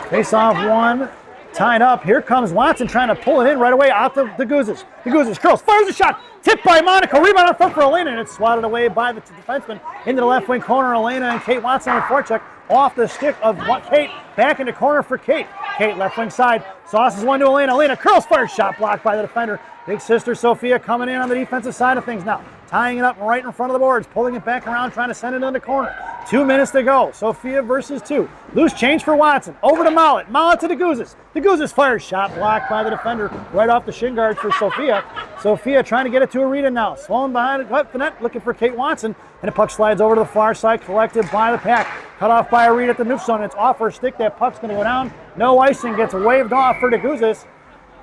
Face off one. Tied up. Here comes Watson trying to pull it in right away out to the Guzes. The Guzes curls, fires a shot. Tipped by Monaco. Rebound on front for Elena, and it's swatted away by the defenseman into the left wing corner. Elena and Kate Watson on the forecheck off the stick of Kate. Back into corner for Kate. Kate left wing side. Sauces one to Elena. Elena curls, fires shot blocked by the defender. Big sister Sophia coming in on the defensive side of things now. Tying it up right in front of the boards. Pulling it back around, trying to send it in the corner. 2 minutes to go. Sophia versus 2. Loose change for Watson. Over to Mallet. Mallet to the Guzes. The Guzes fires. Shot blocked by the defender right off the shin guards for Sophia. Sophia trying to get it to Arita now. Slowing behind the net, looking for Kate Watson. And the puck slides over to the far side, collected by the Pack. Cut off by Arita at the neutral zone. It's off her stick. That puck's going to go down. No icing. Gets waved off for the Guzes.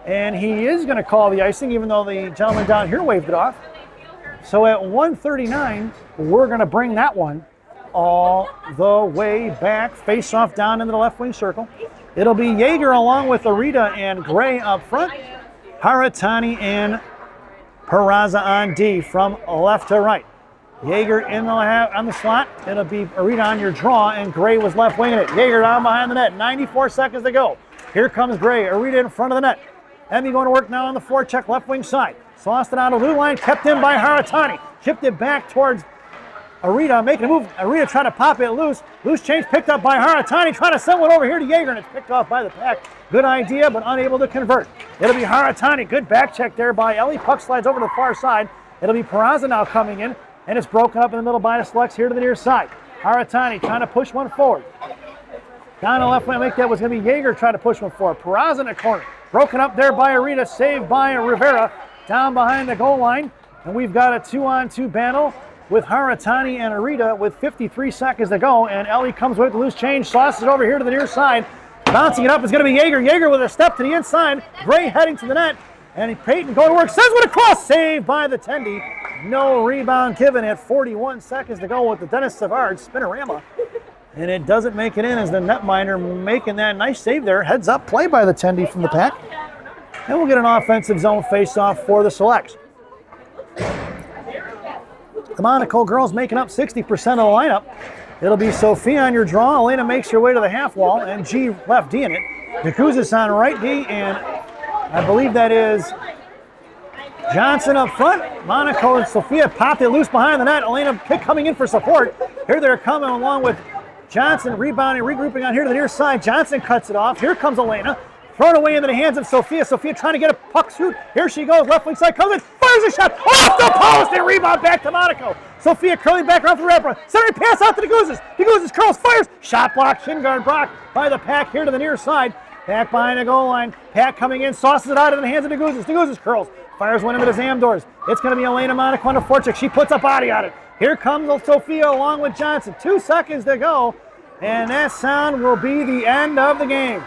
And he is going to call the icing, even though the gentleman down here waved it off. So at 1:39, we're going to bring that one all the way back. Face off down into the left wing circle. It'll be Yeager along with Arita and Gray up front. Haratani and Peraza on D from left to right. Yeager on the slot. It'll be Arita on your draw, and Gray was left winging it. Yeager down behind the net. 94 seconds to go. Here comes Gray. Arita in front of the net. Emmy going to work now on the forecheck left wing side. Sauced it on the blue line, kept in by Haratani. Chipped it back towards Arita, making a move. Arita trying to pop it loose. Loose change picked up by Haratani, trying to send one over here to Yeager, and it's picked off by the Pack. Good idea, but unable to convert. It'll be Haratani. Good back check there by Ellie. Puck slides over to the far side. It'll be Peraza now coming in, and it's broken up in the middle by the selects here to the near side. Haratani trying to push one forward. Down the left wing, I think that was going to be Yeager trying to push one forward. Peraza in the corner. Broken up there by Arita, saved by Rivera. Down behind the goal line, and we've got a 2-on-2 battle with Haratani and Arita with 53 seconds to go, and Ellie comes with the loose change, sauces it over here to the near side. Bouncing it up is going to be Yeager. Yeager with a step to the inside. Gray heading to the net, and Peyton going to work. Sends one across, saved by the Tendy. No rebound given at 41 seconds to go with the Dennis Savard spinorama. And it doesn't make it in as the netminder making that nice save there. Heads up play by the Tendy from the Pack. And we'll get an offensive zone face-off for the Selects. The Monaco girls making up 60% of the lineup. It'll be Sophia on your draw. Elena makes her way to the half wall, and G left D in it. Jacuzis on right D, and I believe that is Johnson up front. Monaco and Sophia popped it loose behind the net. Elena Pick coming in for support. Here they're coming along with Johnson rebounding, regrouping on here to the near side. Johnson cuts it off. Here comes Elena. Thrown away into the hands of Sophia. Sophia trying to get a puck shoot. Here she goes. Left wing side comes in. Fires a shot. Off the post and rebound back to Monaco. Sophia curling back around the wrapper. Centering pass out to the Guzes. The Guzes curls, fires. Shot block. Shin guard blocked by the Pack here to the near side. Back behind the goal line. Pack coming in, sauces it out of the hands of DeGuzis. DeGuzis curls. Fires one into the Zamdors. It's going to be Elena Monaco to Forchik. She puts a body on it. Here comes Sophia along with Johnson. 2 seconds to go. And that sound will be the end of the game.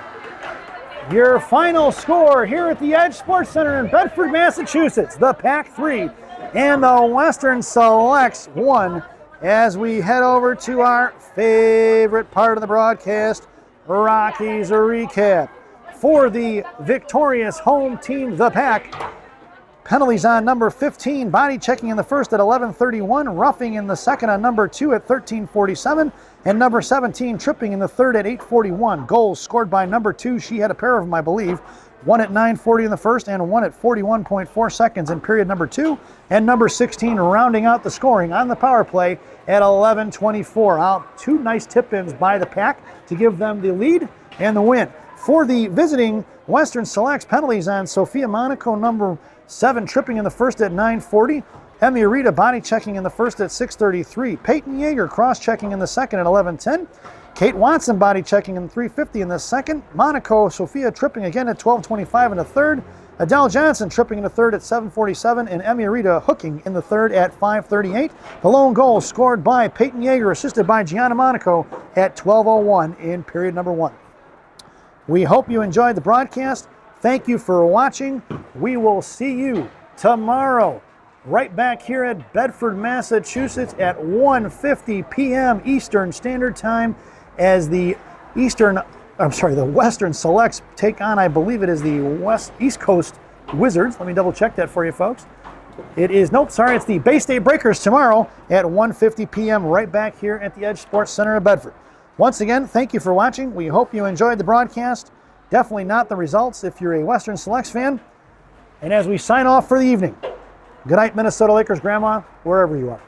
Your final score here at the Edge Sports Center in Bedford, Massachusetts. The Pack 3 and the Western Selects 1. As we head over to our favorite part of the broadcast, Rockies recap. For the victorious home team, the Pack, penalties on number 15, body checking in the first at 11:31, roughing in the second on number 2 at 13:47, and number 17 tripping in the third at 8:41. Goals scored by number 2, she had a pair of them, I believe. One at 9:40 in the first and one at 41.4 seconds in period number 2, and number 16 rounding out the scoring on the power play at 11:24. Out 2 nice tip-ins by the Pack to give them the lead and the win. For the visiting Western Selects, penalties on Sophia Monaco, number 7 tripping in the first at 9:40. Emmy Arita body checking in the first at 6:33. Peyton Yeager cross-checking in the second at 11:10. Kate Watson body checking in 3:50 in the second. Monaco Sophia tripping again at 12:25 in the third. Adele Johnson tripping in the third at 7:47, and Emmy Arita hooking in the third at 5:38. The lone goal scored by Peyton Yeager, assisted by Gianna Monaco at 12:01 in period number 1. We hope you enjoyed the broadcast. Thank you for watching. We will see you tomorrow right back here at Bedford, Massachusetts at 1:50 p.m. Eastern Standard Time as the Western Selects take on, I believe it is the East Coast Wizards. Let me double check that for you folks. It's the Bay State Breakers tomorrow at 1:50 p.m. right back here at the Edge Sports Center of Bedford. Once again, thank you for watching. We hope you enjoyed the broadcast. Definitely not the results if you're a Western Selects fan. And as we sign off for the evening, good night, Minnesota Lakers, Grandma, wherever you are.